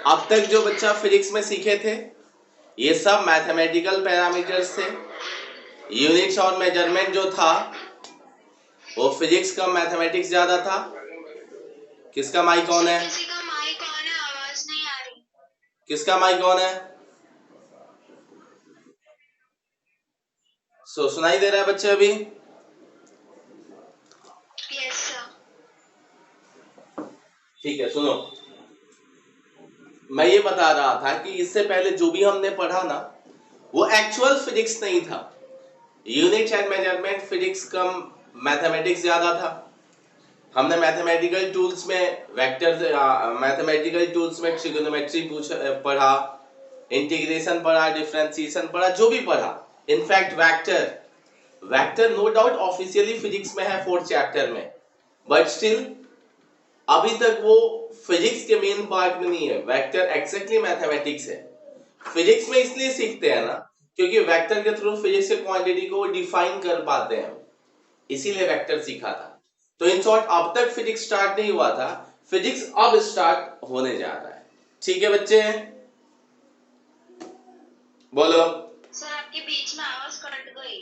अब तक जो बच्चा फिजिक्स में सीखे थे ये सब मैथमेटिकल पैरामीटर्स थे। यूनिट्स और मेजरमेंट जो था वो फिजिक्स का मैथमेटिक्स ज्यादा था। किसका माइक ऑन है? किसी का माइक ऑन है, आवाज नहीं आ रही। किसका माइक ऑन है? सुनाई दे रहा है बच्चे अभी? Yes sir. ठीक है, सुनो। मैं ये बता रहा था कि इससे पहले जो भी हमने पढ़ा ना वो एक्चुअल फिजिक्स नहीं था। यूनिट एंड मेजरमेंट फिजिक्स कम मैथमेटिक्स ज्यादा था। हमने मैथमेटिकल टूल्स में वेक्टर्स, मैथमेटिकल टूल्स में ट्रिगोनोमेट्री पढ़ा, इंटीग्रेशन पढ़ा, डिफरेंशिएशन पढ़ा, जो भी पढ़ा। In fact vector no doubt officially physics में है 4th चैप्टर में, बट स्टिल अभी तक वो फिजिक्स के मेन पार्ट में नहीं है। वेक्टर एक्जेक्टली मैथमेटिक्स है। फिजिक्स में इसलिए सीखते हैं ना क्योंकि वेक्टर के थ्रू फिजिक्स के क्वांटिटी को डिफाइन कर पाते हैं, इसीलिए वेक्टर सीखा था। तो इन शॉर्ट अब तक फिजिक्स स्टार्ट नहीं हुआ था, फिजिक्स अब स्टार्ट होने जा रहा है। ठीक है बच्चे, बोलो। सर आपके बीच में आवाज कट गई।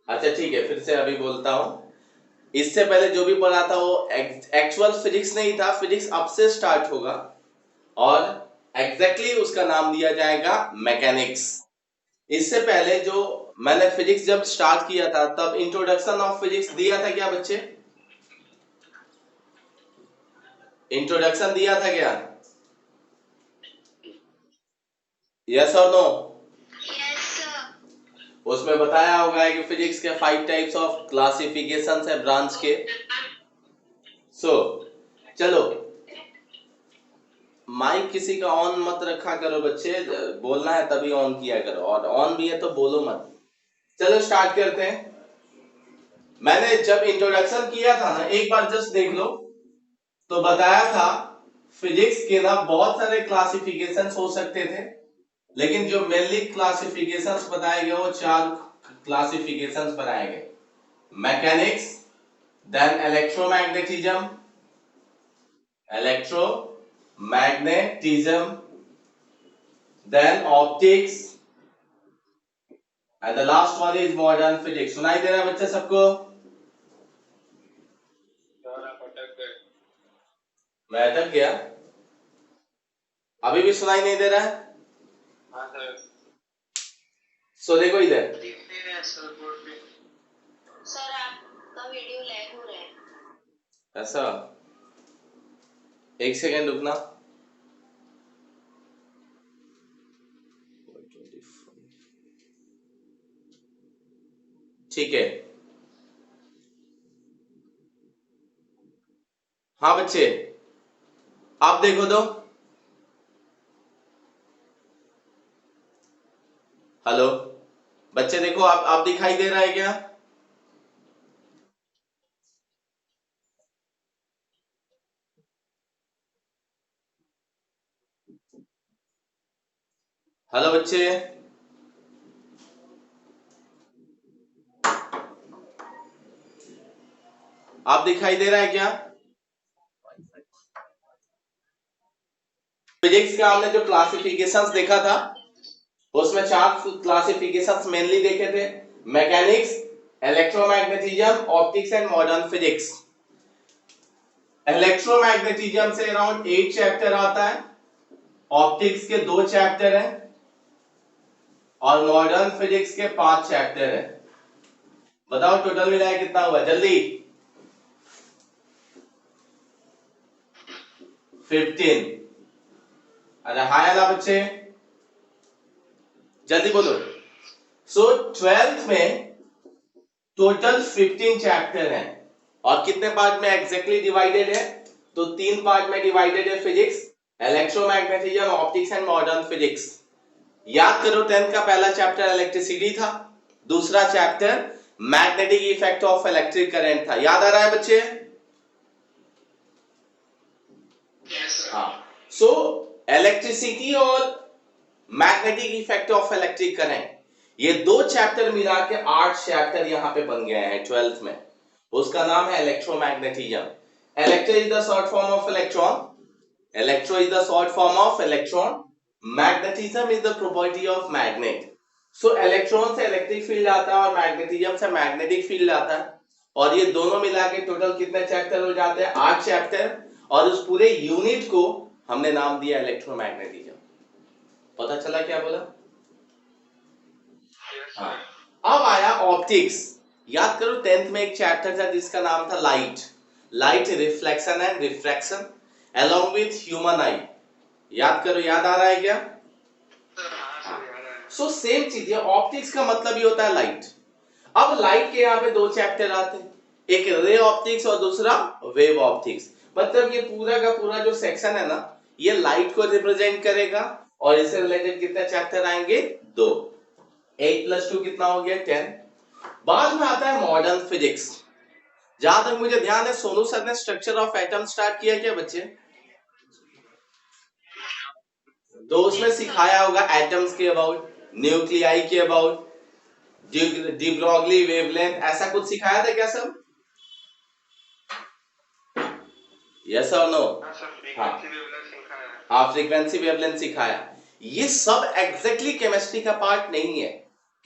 अच्छा ठीक है, फिर से अभी बोलता हूं। इससे पहले जो भी पढ़ा था वो एक्चुअल फिजिक्स नहीं था, फिजिक्स अब से स्टार्ट होगा और एग्जैक्टली उसका नाम दिया जाएगा मैकेनिक्स। इससे पहले जो मैंने फिजिक्स जब स्टार्ट किया था तब इंट्रोडक्शन ऑफ फिजिक्स दिया था क्या बच्चे? इंट्रोडक्शन दिया था क्या? यस और नो? Yes sir. उसमें बताया होगा कि फिजिक्स के 5 टाइप्स ऑफ क्लासिफिकेशंस है ब्रांच के। चलो माइक किसी का ऑन मत रखा करो बच्चे, बोलना है तभी ऑन किया करो, और ऑन भी है तो बोलो मत। चलो स्टार्ट करते हैं। मैंने जब इंट्रोडक्शन किया था ना, एक बार जस्ट देख लो, तो बताया था फिजिक्स के ना बहुत सारे क्लासिफिकेशंस हो सकते थे, लेकिन जो मेनली क्लासिफिकेशंस बताए गए वो 4 क्लासिफिकेशंस बनाए गए। Mechanics, then electromagnetism, then optics, and the last one is modern physics. सुनाई दे रहा है बच्चे सबको? मैं अटक गया? अभी भी सुनाई नहीं दे रहा है? सो देखो इधर। सर आपका वीडियो लैग हो रहा है। ऐसा? एक सेकेंड रुकना। ठीक है। हाँ बच्चे, आप देखो तो। हेलो बच्चे, देखो आप दिखाई दे रहा है क्या? हेलो बच्चे, आप दिखाई दे रहा है क्या? फिजिक्स का हमने जो क्लासिफिकेशंस देखा था उसमें 4 क्लासिफिकेशंस मेनली देखे थे। Mechanics, electromagnetism, optics and modern physics. Electromagnetism से अराउंड 8 चैप्टर आता है, ऑप्टिक्स के 2 चैप्टर हैं और मॉडर्न फिजिक्स के 5 चैप्टर हैं। बताओ टोटल मिलाया कितना हुआ जल्दी? 15। अरे हाय अल्लाह बच्चे, जल्दी बोलो। सो 12th में टोटल 15 चैप्टर हैं और कितने पार्ट में एग्जैक्टली डिवाइडेड है? तो 3 पार्ट में डिवाइडेड है physics, electromagnetism, optics and modern physics. याद करो 10th का पहला चैप्टर इलेक्ट्रिसिटी था, दूसरा chapter magnetic effect of electric current था। याद आ रहा है बच्चे? हाँ। सो इलेक्ट्रिसिटी और magnetic effect of electric current, ये 2 चैप्टर मिला के 8 चैप्टर यहां पे बन गए हैं 12th में। उसका नाम है electromagnetism. Electro is the short form of electron Electro is the short form of electron. Magnetism is the property of magnet. So electron से इलेक्ट्रिक फील्ड आता है और मैग्नेटिज्म से मैग्नेटिक फील्ड आता है, और ये दोनों मिला के टोटल कितने चैप्टर हो जाते हैं? 8 चैप्टर, और उस पूरे यूनिट को हमने नाम दिया इलेक्ट्रोमैग्नेटिज्म। पता चला क्या बोला? हाँ। अब आया ऑप्टिक्स। याद करो 10th में एक चैप्टर था जिसका नाम था light, light reflection and refraction along with human eye। याद करो, याद आ रहा है क्या? सो सेम चीज है, ऑप्टिक्स का मतलब ही होता है लाइट। अब लाइट के यहाँ पे 2 चैप्टर आते हैं, एक रे ऑप्टिक्स और दूसरा वेव ऑप्टिक्स। मतलब ये पूरा का पूरा जो सेक्शन है ना, ये लाइट को रिप्रेजेंट करेगा, और इससे रिलेटेड कितने चैप्टर आएंगे? 2। 8 + 2 कितना हो गया? 10। बाद में आता है मॉडर्न फिजिक्स। जहां तक मुझे ध्यान है सोनू सर ने स्ट्रक्चर ऑफ एटम स्टार्ट किया क्या बच्चे? तो उसमें सिखाया होगा एटम्स के अबाउट, न्यूक्लियाई के अबाउट, डी ब्रॉगली वेवलेंथ, ऐसा कुछ सिखाया था क्या सब? यस और नो? हाँ, फ्रीक्वेंसी वेवलेंथ सिखाया। ये सब एग्जैक्टली केमिस्ट्री का पार्ट नहीं है,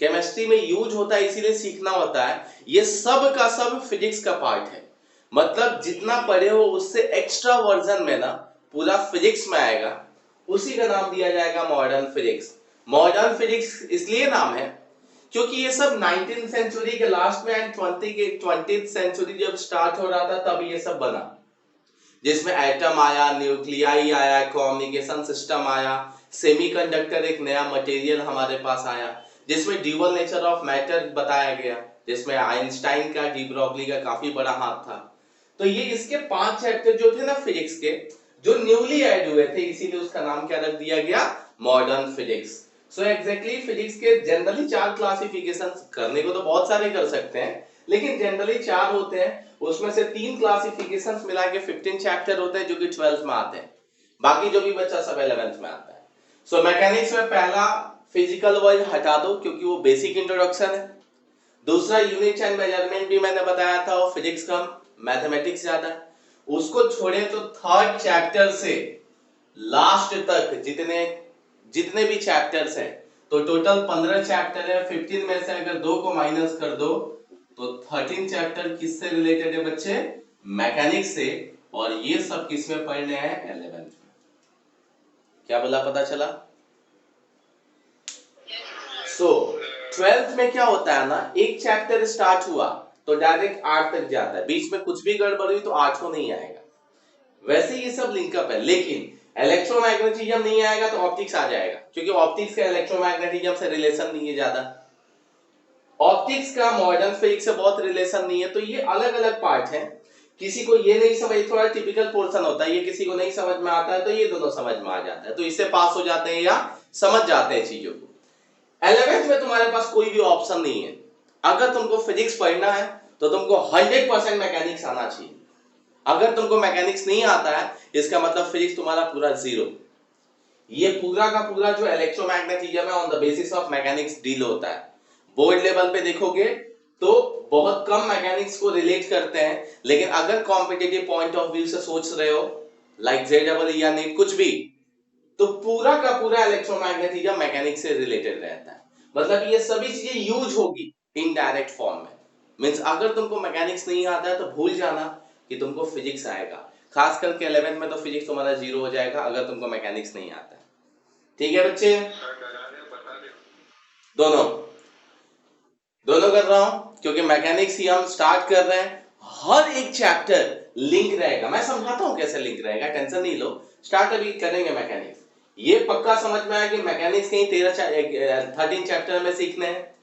केमिस्ट्री में यूज होता है इसीलिए सीखना होता है। ये सब का सब फिजिक्स का पार्ट है। मतलब जितना पढ़े हो उससे एक्स्ट्रा वर्जन में ना पूरा फिजिक्स में आएगा, उसी का नाम दिया जाएगा मॉडर्न फिजिक्स। मॉडर्न फिजिक्स इसलिए नाम है क्योंकि ये सब 19th सेंचुरी के लास्ट में एंड 20th सेंचुरी जब स्टार्ट हो रहा था तब ये सब बना, जिसमें एटम आया, न्यूक्लियाई आया, कम्युनिकेशन सिस्टम आया, सेमीकंडक्टर एक नया मटेरियल हमारे पास आया, जिसमें ड्यूअल नेचर ऑफ मैटर बताया गया, जिसमें आइंस्टाइन का, डी ब्रॉगली का काफी बड़ा हाथ था। तो ये इसके 5 चैप्टर जो थे ना फिजिक्स के, जो न्यूली ऐड हुए थे, इसीलिए उसका नाम क्या रख दिया गया? Modern physics. So exactly physics के जनरली 4 क्लासिफिकेशंस, करने को तो बहुत सारे कर सकते हैं लेकिन जनरली 4 होते हैं। उसमें से 3 क्लासिफिकेशंस मिला के 15 चैप्टर होते हैं जो कि 12th में आते हैं, बाकी जो भी बच्चा सब 11th में आता है। सो मैकेनिक्स में पहला फिजिकल वर्ड हटा दो क्योंकि वो बेसिक इंट्रोडक्शन है। दूसरा यूनिट एंड मेजरमेंट भी मैंने बताया था, वो फिजिक्स कम मैथमेटिक्स ज्यादा है। उसको छोड़े तो 3rd चैप्टर से लास्ट तक जितने भी चैप्टर्स हैं, तो टोटल 15 चैप्टर है। 15 में से अगर 2 को माइनस कर दो तो 13 चैप्टर किससे रिलेटेड है बच्चे? मैकेनिक्स से। और ये सब किस में पढ़ने हैं? 11th में। क्या बोला, पता चला? सो 12th में क्या होता है ना, एक चैप्टर स्टार्ट हुआ तो डायरेक्ट 8 तक जाता है, बीच में कुछ भी गड़बड़ हुई तो 8 नहीं आएगा। वैसे ये सब लिंकअप है, लेकिन इलेक्ट्रोमैग्नेटिज्म नहीं आएगा तो ऑप्टिक्स आ जाएगा, क्योंकि ऑप्टिक्स का इलेक्ट्रोमैग्नेटिज्म से रिलेशन नहीं है ज्यादा। ऑप्टिक्स का मॉडर्न फिजिक्स से बहुत रिलेशन नहीं है। तो ये अलग अलग पार्ट है। किसी को ये नहीं समझ, थोड़ा टिपिकल पोर्शन होता है, ये किसी को नहीं समझ में आता है तो ये दोनों समझ में आ जाता है, तो इससे पास हो जाते हैं या समझ जाते हैं चीजों को। 11th में तुम्हारे पास कोई भी ऑप्शन नहीं है। अगर तुमको फिजिक्स पढ़ना है तो तुमको 100% मैकेनिक्स आना चाहिए। अगर तुमको मैकेनिक्स नहीं आता है इसका मतलब फिजिक्स तुम्हारा पूरा 0। ये पूरा का पूरा जो इलेक्ट्रोमैग्नेटिज्म है on the basis of mechanics deal होता है। बोर्ड लेवल पे देखोगे तो बहुत कम मैकेनिक्स को रिलेट करते हैं, लेकिन अगर कॉम्पिटिटिव पॉइंट ऑफ व्यू से सोच रहे हो लाइक JEE या नीट कुछ भी, तो पूरा का पूरा इलेक्ट्रोमैग्नेटिज्म मैकेनिक्स से रिलेटेड रहता है। मतलब ये सभी चीजें यूज होगी इनडायरेक्ट फॉर्म में। मींस अगर तुमको मैकेनिक्स नहीं आता है तो भूल जाना कि तुमको फिजिक्स आएगा। खास करके 11th में तो फिजिक्स तुम्हारा 0 हो जाएगा अगर तुमको मैकेनिक्स नहीं आता है। ठीक है बच्चे? दोनों कर रहा हूं क्योंकि मैकेनिक्स ही हम स्टार्ट कर रहे हैं। हर एक चैप्टर लिंक रहेगा, मैं समझाता हूं कैसे लिंक रहेगा, टेंशन नहीं लो। स्टार्ट अभी करेंगे मैकेनिक्स। ये पक्का समझ में आया कि मैकेनिक्स कहीं 13 चैप्टर में सीखने हैं?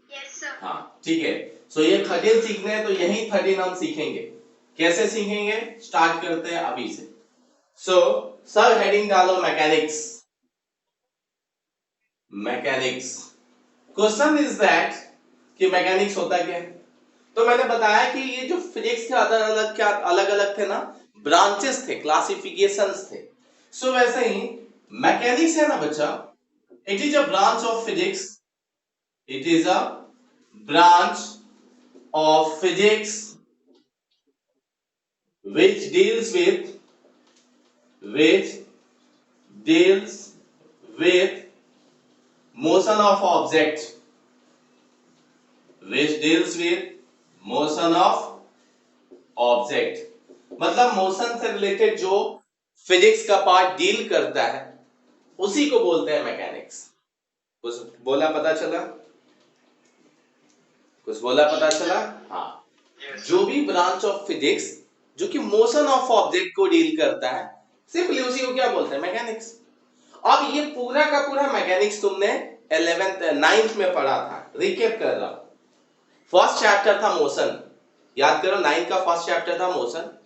Yes sir. हाँ ठीक है। सो ये 13 सीखने हैं तो यही 13 हम सीखेंगे। कैसे सीखेंगे? स्टार्ट करते हैं अभी से। सो सब हेडिंग डालो मैकेनिक्स। क्वेश्चन इज दैट कि मैकेनिक्स होता क्या है? तो मैंने बताया कि ये जो फिजिक्स के अलग अलग थे ना, ब्रांचेस थे, क्लासिफिकेशंस थे। सो वैसे ही मैकेनिक्स है ना बच्चा, it is a branch of physics. It is a branch of physics which deals with which deals with motion of object, which deals with motion of object, मतलब मोशन से related जो physics का part deal करता है उसी को बोलते हैं मैकेनिक्स। कुछ बोला पता चला? कुछ बोला पता चला? हाँ, जो भी ब्रांच ऑफ फिजिक्स जो कि मोशन ऑफ ऑब्जेक्ट को डील करता है सिंपली उसी को क्या बोलते हैं? मैकेनिक्स। अब ये पूरा का पूरा मैकेनिक्स तुमने 11th 9th में पढ़ा था। रिकैप कर रहा हूं। फर्स्ट चैप्टर था मोशन, याद करो 9th का फर्स्ट चैप्टर था मोशन,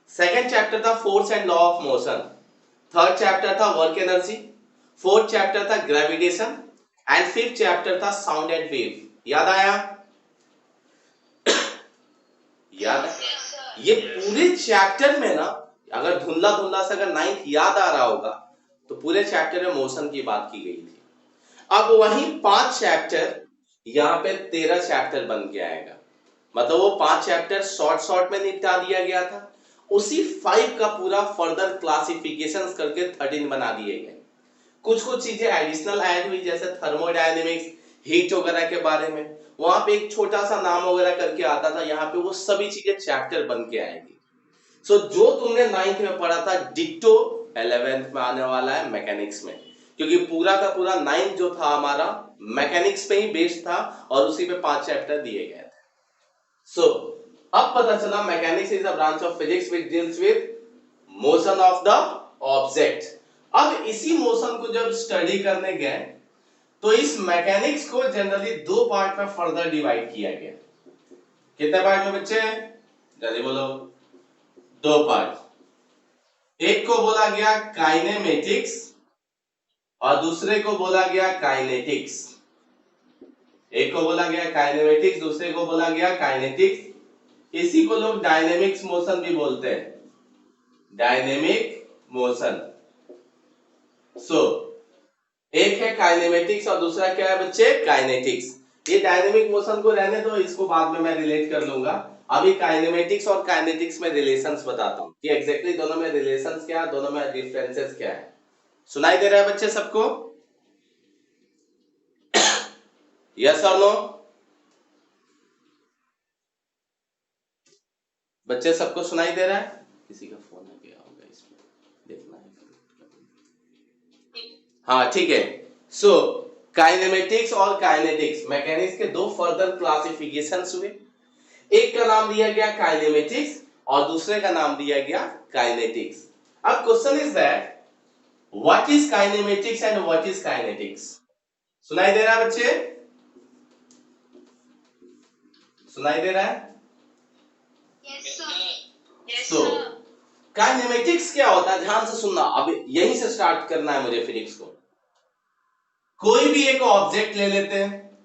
सेकंड चैप्टर था force and law of motion, third chapter था वर्क एनर्जी, फोर्थ चैप्टर था ग्रेविटेशन एंड फिफ्थ चैप्टर था साउंड एंड वेव। याद आया? याद है? ये पूरे चैप्टर में ना अगर धुंधला धुंधला से अगर 9th याद आ रहा होगा तो पूरे चैप्टर में मोशन की बात की गई थी। अब वही 5 चैप्टर यहाँ पे 13 चैप्टर बन के आएगा, मतलब वो 5 चैप्टर शॉर्ट में निपटा दिया गया था, उसी 5 का पूरा फर्दर क्लासिफिकेशंस करके 13 बना दिए गए। कुछ चीजें एडिशनल ऐड हुई, जैसे थर्मोडायनेमिक्स, हीट वगैरह के बारे में वहां पे एक छोटा सा नाम वगैरह करके आता था, यहाँ पे वो सभी चीजें चैप्टर बन के आएंगी। सो जो तुमने 9th में पढ़ा था डिट्टो 11th में आने वाला है मैकेनिक्स में, क्योंकि पूरा का पूरा 9th जो था हमारा मैकेनिक्स पे ही बेस्ड था और उसी पे 5 चैप्टर दिए गए थे। सो अब पता चला mechanics is a branch of physics which deals with motion of the object. अब इसी मोशन को जब स्टडी करने गए तो इस मैकेनिक्स को जनरली 2 पार्ट में फर्दर डिवाइड किया गया। कितने पार्ट में बच्चे? जल्दी बोलो। 2 पार्ट। एक को बोला गया काइनेमेटिक्स और दूसरे को बोला गया काइनेटिक्स। एक को बोला गया काइनेमेटिक्स, दूसरे को बोला गया काइनेटिक्स। इसी को लोग डायनेमिक्स मोशन भी बोलते हैं, डायनेमिक मोशन। एक है काइनेमेटिक्स और दूसरा क्या है बच्चे? काइनेटिक्स। ये डायनेमिक मोशन को रहने दो, इसको बाद में मैं रिलेट कर लूंगा। अभी काइनेमेटिक्स और काइनेटिक्स में रिलेशंस बताता हूं कि एग्जैक्टली दोनों में रिलेशंस क्या है, दोनों में डिफरेंसेस क्या है। सुनाई दे रहा है बच्चे सबको? यस और नो? बच्चे सबको सुनाई दे रहा है? किसी का फोन आ गया होगा, इसमें देखना है। हाँ ठीक है। सो काइनेमेटिक्स और काइनेटिक्स मैकेनिक्स के 2 फर्दर क्लासिफिकेशंस हुए। एक का नाम दिया गया काइनेमेटिक्स और दूसरे का नाम दिया गया काइनेटिक्स। अब question is that what is kinematics and what is kinetics? सुनाई दे रहा है बच्चे? सुनाई दे रहा है? Yes sir. सो काइनेमेटिक्स क्या होता है, ध्यान से सुनना। अब यहीं से स्टार्ट करना है मुझे फिजिक्स को। कोई भी एक ऑब्जेक्ट ले लेते हैं,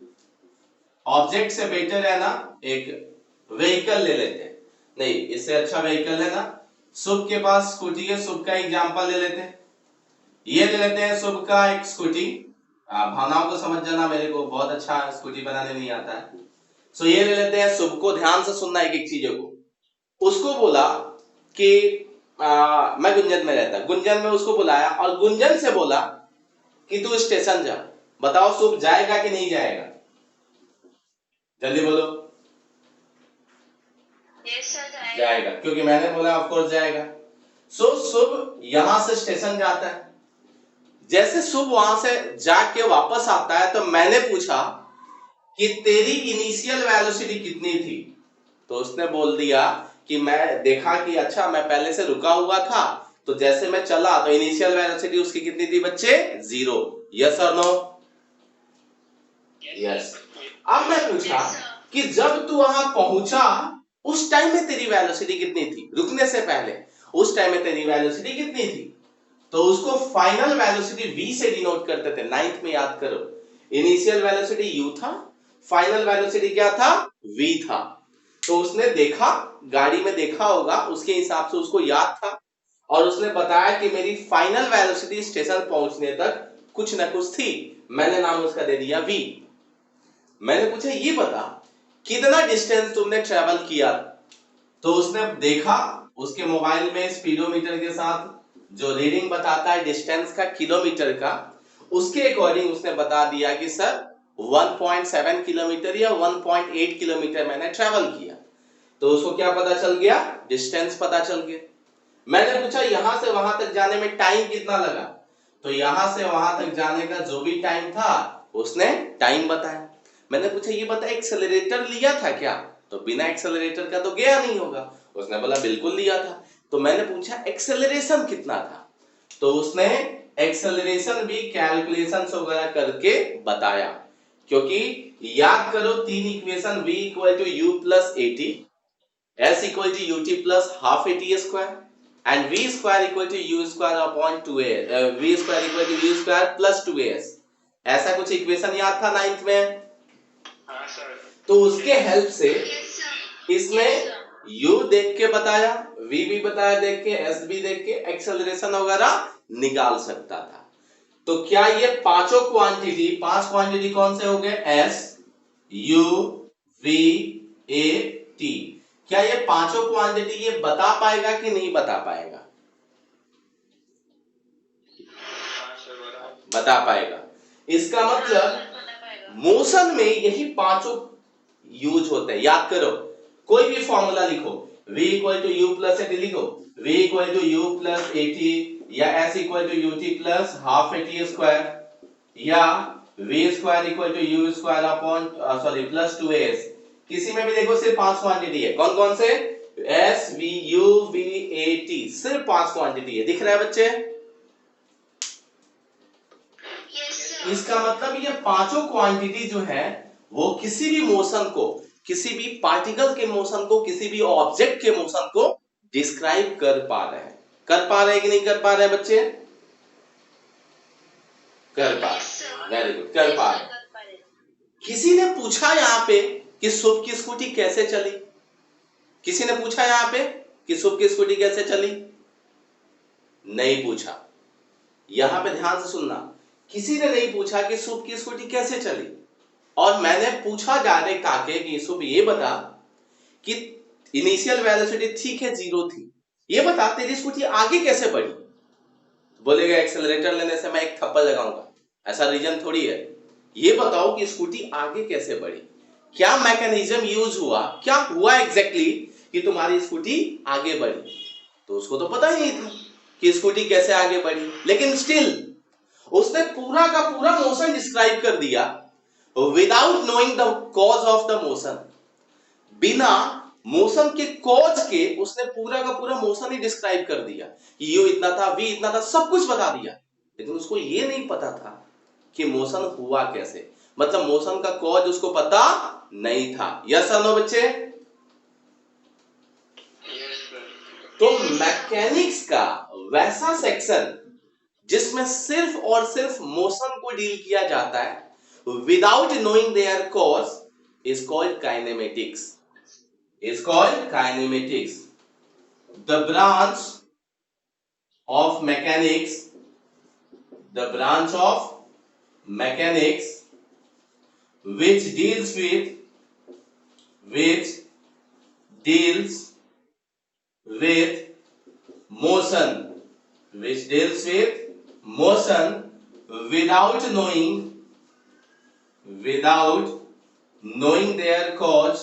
ऑब्जेक्ट से बेटर है ना एक व्हीकल ले लेते हैं, नहीं इससे अच्छा व्हीकल है ना, शुभ के पास स्कूटी है, शुभ का एग्जांपल ले लेते हैं। ये ले लेते हैं शुभ का एक स्कूटी, भावनाओं को समझ जाना, मेरे को बहुत अच्छा स्कूटी बनाने नहीं आता है। सो ये ले लेते हैं शुभ को, ध्यान से सुनना एक एक चीजों को। उसको बोला कि मैं गुंजन में रहता, गुंजन में उसको बुलाया और गुंजन से बोला कि तू स्टेशन जा। बताओ शुभ जाएगा कि नहीं जाएगा? जल्दी बोलो। यस सर जाएगा, क्योंकि मैंने बोला ऑफ कोर्स जाएगा। सो शुभ यहां से स्टेशन जाता है। जैसे शुभ वहां से जाके वापस आता है तो मैंने पूछा कि तेरी इनिशियल वेलोसिटी कितनी थी, तो उसने बोल दिया कि मैं देखा कि अच्छा मैं पहले से रुका हुआ था, तो जैसे मैं चला तो इनिशियल वेलोसिटी उसकी कितनी थी बच्चे? 0। यस और नो? यस। अब मैं पूछा कि जब तू वहां पहुंचा उस टाइम में तेरी वेलोसिटी कितनी थी, रुकने से पहले उस टाइम में तेरी वेलोसिटी कितनी थी? तो उसको फाइनल वेलोसिटी v से डिनोट करते थे। 9th में याद करो, इनिशियल वेलोसिटी u था, फाइनल वेलोसिटी क्या था? v था। तो उसने देखा, गाड़ी में देखा होगा, उसके हिसाब से उसको याद था और उसने बताया कि मेरी फाइनल वेलोसिटी स्टेशन पहुंचने तक कुछ ना कुछ थी, मैंने नाम उसका दे दिया v। मैंने पूछा ये बता कितना डिस्टेंस तुमने ट्रेवल किया, तो उसने देखा उसके मोबाइल में स्पीडोमीटर के साथ जो रीडिंग बताता है डिस्टेंस का किलोमीटर का, उसके अकॉर्डिंग उसने बता दिया कि सर 1.7 किलोमीटर या 1.8 किलोमीटर मैंने ट्रेवल किया। तो उसको क्या पता चल गया? डिस्टेंस पता चल गया। मैंने पूछा यहां से वहां तक जाने में टाइम कितना लगा, तो यहां से वहां तक जाने का जो भी टाइम था उसने टाइम बताया। मैंने पूछा ये बता एक्सेलरेटर लिया था क्या, तो बिना एक्सेलरेटर का तो गया नहीं होगा। उसने बोला बिल्कुल लिया था। तो मैंने पूछा एक्सेलरेशन कितना था, तो उसने एक्सेलरेशन भी कैलकुलेशंस वगैरह करके बताया। क्योंकि याद करो तीन equation v equal to u plus a t, s equal to ut plus half a t square and v square equal to u square upon 2a, v square equal to u square plus 2as। ऐसा कुछ equation याद था ninth में? हाँ sir. तो उसके help से Yes, sir. इसने Yes, sir. u देख के बताया, v भी बताया देख के, s भी देख के एक्सेलरेशन वगैरह निकाल सकता था। तो क्या ये पांचों क्वांटिटी, पांच क्वांटिटी कौन से हो गए? s, u, v, a, t। क्या ये पांचों क्वांटिटी ये बता पाएगा कि नहीं बता पाएगा? हाँ सर बराबर। बता पाएगा। इसका मतलब बता पाएगा। मोशन में यही पांचों यूज होते हैं। याद करो, कोई भी फॉर्मूला लिखो, v equal to u plus a t लिखो, v equal to u plus a t, या s equal to u t plus half a t square, या v square equal to u square upon sorry plus 2as। किसी में भी देखो सिर्फ पांच क्वांटिटी है। कौन कौन से? s, v, u, v, a, t, सिर्फ पांच क्वांटिटी है। दिख रहा है बच्चे? Yes, sir. इसका मतलब ये पांचों क्वांटिटी जो है वो किसी भी मोशन को, किसी भी पार्टिकल के मोशन को, किसी भी ऑब्जेक्ट के मोशन को डिस्क्राइब कर पा रहे हैं। कर पा रहे हैं कि नहीं कर पा रहे हैं बच्चे? कर पा Yes, sir. रहे। वेरी गुड, कर Yes, पा sir, रहे। कर पा रहे। किसी ने पूछा यहाँ पे कि शुभ की स्कूटी कैसे चली? किसी ने पूछा यहाँ पे कि शुभ की स्कूटी कैसे चली? नहीं पूछा। यहां पे ध्यान से सुनना, किसी ने नहीं पूछा कि शुभ की स्कूटी कैसे चली। और मैंने पूछा डायरेक्ट आके कि शुभ ये बता कि इनिशियल वेलोसिटी ठीक है 0 थी, ये बता तेरी स्कूटी आगे कैसे बढ़ी? बोलेगा एक्सेलरेटर लेने से मैं एक थप्पड़ लगाऊंगा, ऐसा रीजन थोड़ी है। ये बताओ कि स्कूटी आगे कैसे बढ़ी, क्या मैकेनिज्म यूज हुआ, क्या हुआ एग्जैक्टली कि तुम्हारी स्कूटी आगे बढ़ी? तो उसको तो पता ही नहीं था कि स्कूटी कैसे आगे बढ़ी, लेकिन स्टिल उसने पूरा का पूरा मोशन डिस्क्राइब कर दिया without knowing the cause of the motion. बिना मोशन के कॉज के उसने पूरा का पूरा मोशन ही डिस्क्राइब कर दिया कि यू इतना था, वी इतना था, सब कुछ बता दिया। लेकिन उसको ये नहीं पता था कि मोशन हुआ कैसे, मतलब मोशन का कॉज उसको पता नहीं था। यस और नो बच्चे? Yes sir. तो मैकेनिक्स का वैसा सेक्शन जिसमें सिर्फ और सिर्फ मोशन को डील किया जाता है without knowing their cause is called kinematics, is called kinematics. The branch of mechanics, the branch of mechanics which deals with motion, which deals with motion without knowing their cause,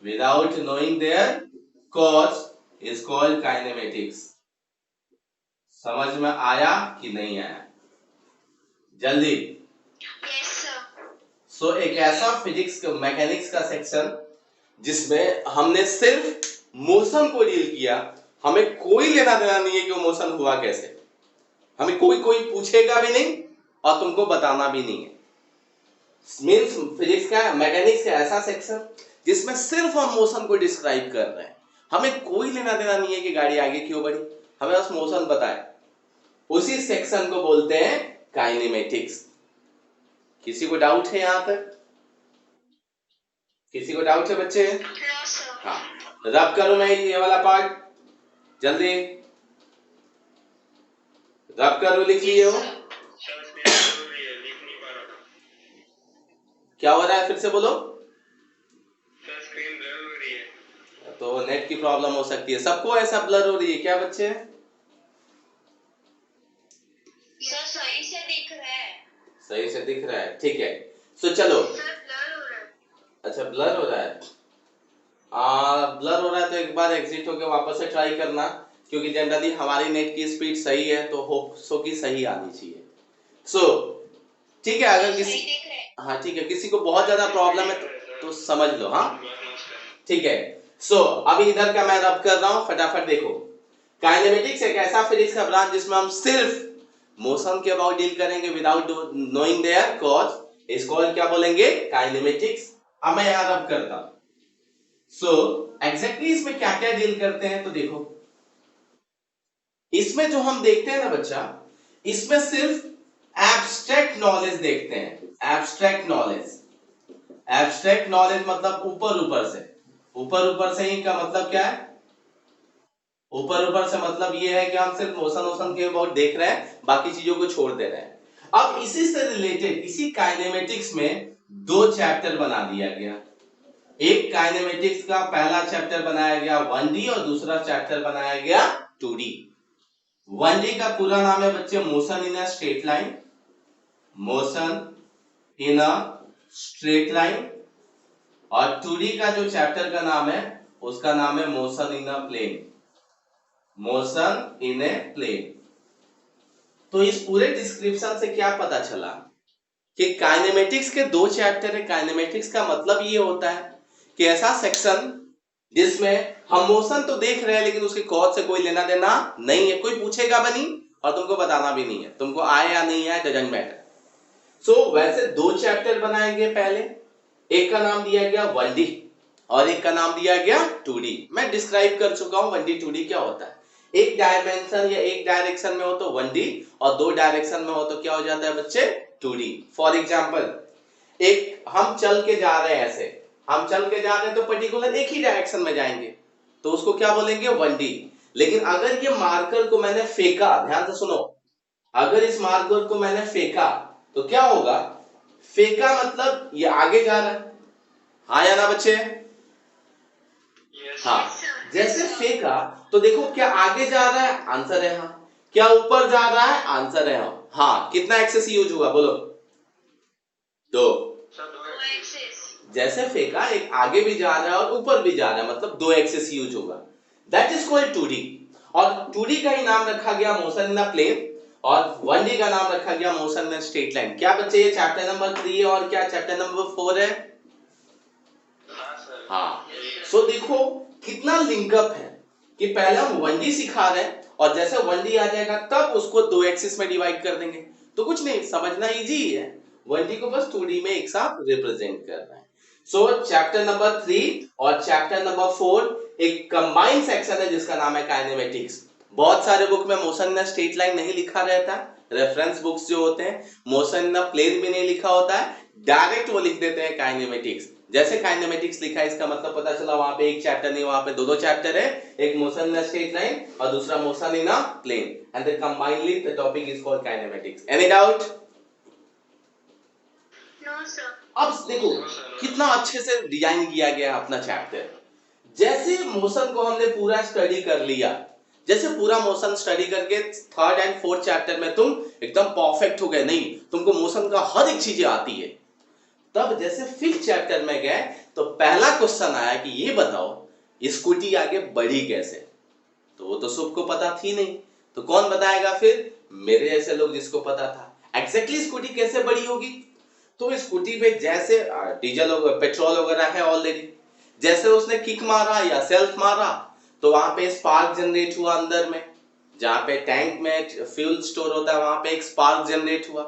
without knowing their cause is called kinematics. समझ में आया कि नहीं आया? जल्दी। Yes, sir. सो एक ऐसा physics mechanics का सेक्शन जिसमें हमने सिर्फ मोशन को डील किया, हमें कोई लेना देना नहीं है कि वो मोशन हुआ कैसे, हमें कोई पूछेगा भी नहीं और तुमको बताना भी नहीं है। मींस फिजिक्स का, मैकेनिक्स का ऐसा सेक्शन जिसमें सिर्फ हम मोशन को डिस्क्राइब कर रहे हैं, हमें कोई लेना देना नहीं है कि गाड़ी आगे क्यों बढ़ी, हमें बस मोशन पता है। उसी सेक्शन को बोलते हैं काइनेमेटिक्स। किसी को डाउट है यहां तक? किसी को डाउट है बच्चे? No, sir. हाँ, रब करूं मैं ये वाला पार्ट, जल्दी रब करूं, लिख लिए हो? सर स्क्रीन जरूरी है, लिख नहीं पा रहा। क्या हो रहा है, फिर से बोलो। सर स्क्रीन ब्लर हो रही है। तो नेट की प्रॉब्लम हो सकती है, सबको ऐसा ब्लर हो रही है क्या बच्चे? सर सही से दिख रहा है। सही से दिख रहा है, ठीक है। सो चलो, सर ब्लर हो रहा है। अच्छा ब्लर हो रहा है। ब्लर हो रहा है तो एक बार एग्जिट होके वापस से ट्राई करना, क्योंकि जनरली हमारी नेट की स्पीड सही है तो होप सो की सही आनी चाहिए। सो ठीक है, अगर सही किसी, दिख रहा है। हाँ ठीक है, किसी को बहुत ज्यादा प्रॉब्लम है तो समझ लो। हाँ ठीक है। सो अभी इधर का मैं रब कर रहा हूं, फटाफट देखो। काइनेमेटिक्स एक ऐसा फिजिक्स का ब्रांच जिसमें हम सिर्फ मोशन के अबाउट डील करेंगे विदाउट नोइंग देयर कॉज, इसको क्या बोलेंगे? काइनेमेटिक्स। अब मैं यहां रब करता हूं। सो एग्जैक्टली इसमें क्या क्या डील करते हैं, तो देखो इसमें जो हम देखते हैं ना बच्चा, इसमें सिर्फ एब्स्ट्रैक्ट नॉलेज देखते हैं। एब्स्ट्रैक्ट नॉलेज, एब्स्ट्रैक्ट नॉलेज मतलब ऊपर ऊपर से, ऊपर ऊपर से ही का मतलब क्या है? ऊपर ऊपर से मतलब ये है कि हम सिर्फ मोशन वोशन के अबाउट देख रहे हैं, बाकी चीजों को छोड़ दे रहे हैं। अब इसी से रिलेटेड, इसी काइनेमेटिक्स में दो चैप्टर बना दिया गया। एक काइनेमेटिक्स का पहला चैप्टर बनाया गया 1D और दूसरा चैप्टर बनाया गया 2D। 1D का पूरा नाम है बच्चे motion in a straight line, motion in a straight line, और 2D का जो चैप्टर का नाम है उसका नाम है motion in a plane, motion in a plane. तो इस पूरे डिस्क्रिप्शन से क्या पता चला कि काइनेमेटिक्स के दो चैप्टर है। काइनेमेटिक्स का मतलब ये होता है कि ऐसा सेक्शन जिसमें हम मोशन तो देख रहे हैं लेकिन उसके कॉज से कोई लेना देना नहीं है, कोई पूछेगा भी नहीं और तुमको बताना भी नहीं है, तुमको आए या नहीं आए डजंट मैटर। सो वैसे दो चैप्टर बनाएंगे पहले, एक का नाम दिया गया 1D और एक का नाम दिया गया 2D। मैं डिस्क्राइब कर चुका हूं 1D 2D क्या होता है। एक डायमेंशन या एक डायरेक्शन में हो तो 1D, और दो डायरेक्शन में हो तो क्या हो जाता है बच्चे? 2D। फॉर एग्जांपल, एक हम चल के जा रहे हैं, ऐसे हम चल के जा रहे हैं तो पर्टिकुलर एक ही डायरेक्शन में जाएंगे तो उसको क्या बोलेंगे? 1D। लेकिन अगर ये मार्कर को मैंने फेंका, ध्यान से सुनो, अगर इस मार्कर को मैंने फेंका तो क्या होगा? फेंका मतलब ये आगे जा रहा है, हाँ या ना बच्चे? हाँ, जैसे फेंका तो देखो क्या आगे जा रहा है? आंसर है हाँ। क्या ऊपर जा रहा है? आंसर है हाँ। कितना एक्सेस यूज हुआ बोलो? दो। जैसे फेंका एक आगे भी जा रहा है और ऊपर भी जा रहा है, मतलब दो एक्सेस यूज होगा। That is called 2D। और 2D का ही नाम रखा गया मोशन इन द प्लेन, और 1D का नाम रखा गया मोशन इन स्ट्रेट लाइन। क्या बच्चे, ये चैप्टर नंबर 3 है और क्या चैप्टर नंबर 4 है? हाँ। सो देखो कितना लिंकअप है कि पहले हम 1D सिखा रहे हैं और जैसे 1D आ जाएगा तब उसको दो एक्सिस में डिवाइड कर देंगे, तो कुछ नहीं, समझना इजी है। 1D को बस 2D में एक साथ रिप्रेजेंट करना है। सो चैप्टर नंबर 3 और चैप्टर नंबर 4 एक कंबाइंड सेक्शन है जिसका नाम है काइनेमेटिक्स। बहुत सारे बुक में मोशन इन स्ट्रेट लाइन नहीं लिखा रहता, रेफरेंस बुक्स जो होते हैं मोशन इन प्लेन भी नहीं लिखा होता है, डायरेक्ट वो लिख देते हैं काइनेमेटिक्स। जैसे काइनेमेटिक्स लिखा है इसका मतलब पता चला वहां पे एक चैप्टर नहीं, वहां पे दो चैप्टर है, एक मोशन इन स्ट्रेट लाइन और दूसरा motion in plane, and then combinely the topic is called kinematics. Any doubt? No sir. अब देखो कितना अच्छे से डिजाइन किया गया है अपना चैप्टर। जैसे मोशन को हमने पूरा स्टडी कर लिया, जैसे पूरा मोशन स्टडी करके 3rd एंड 4th चैप्टर में तुम एकदम परफेक्ट हो गए, नहीं तुमको मोशन का हर एक चीजें आती है, तब जैसे 5th चैप्टर में गए तो पहला क्वेश्चन आया कि ये बताओ स्कूटी आगे बढ़ी कैसे? तो वो तो सबको पता थी नहीं, तो कौन बताएगा फिर? मेरे जैसे लोग जिसको पता था एग्जैक्टली स्कूटी कैसे बड़ी होगी। तो स्कूटी पे जैसे डीजल पेट्रोल वगैरह है ऑलरेडी, जैसे उसने किक मारा या सेल्फ मारा तो वहां पे स्पार्क जनरेट हुआ अंदर में, जहां पे टैंक में फ्यूल स्टोर होता है वहां पे एक स्पार्क जनरेट हुआ,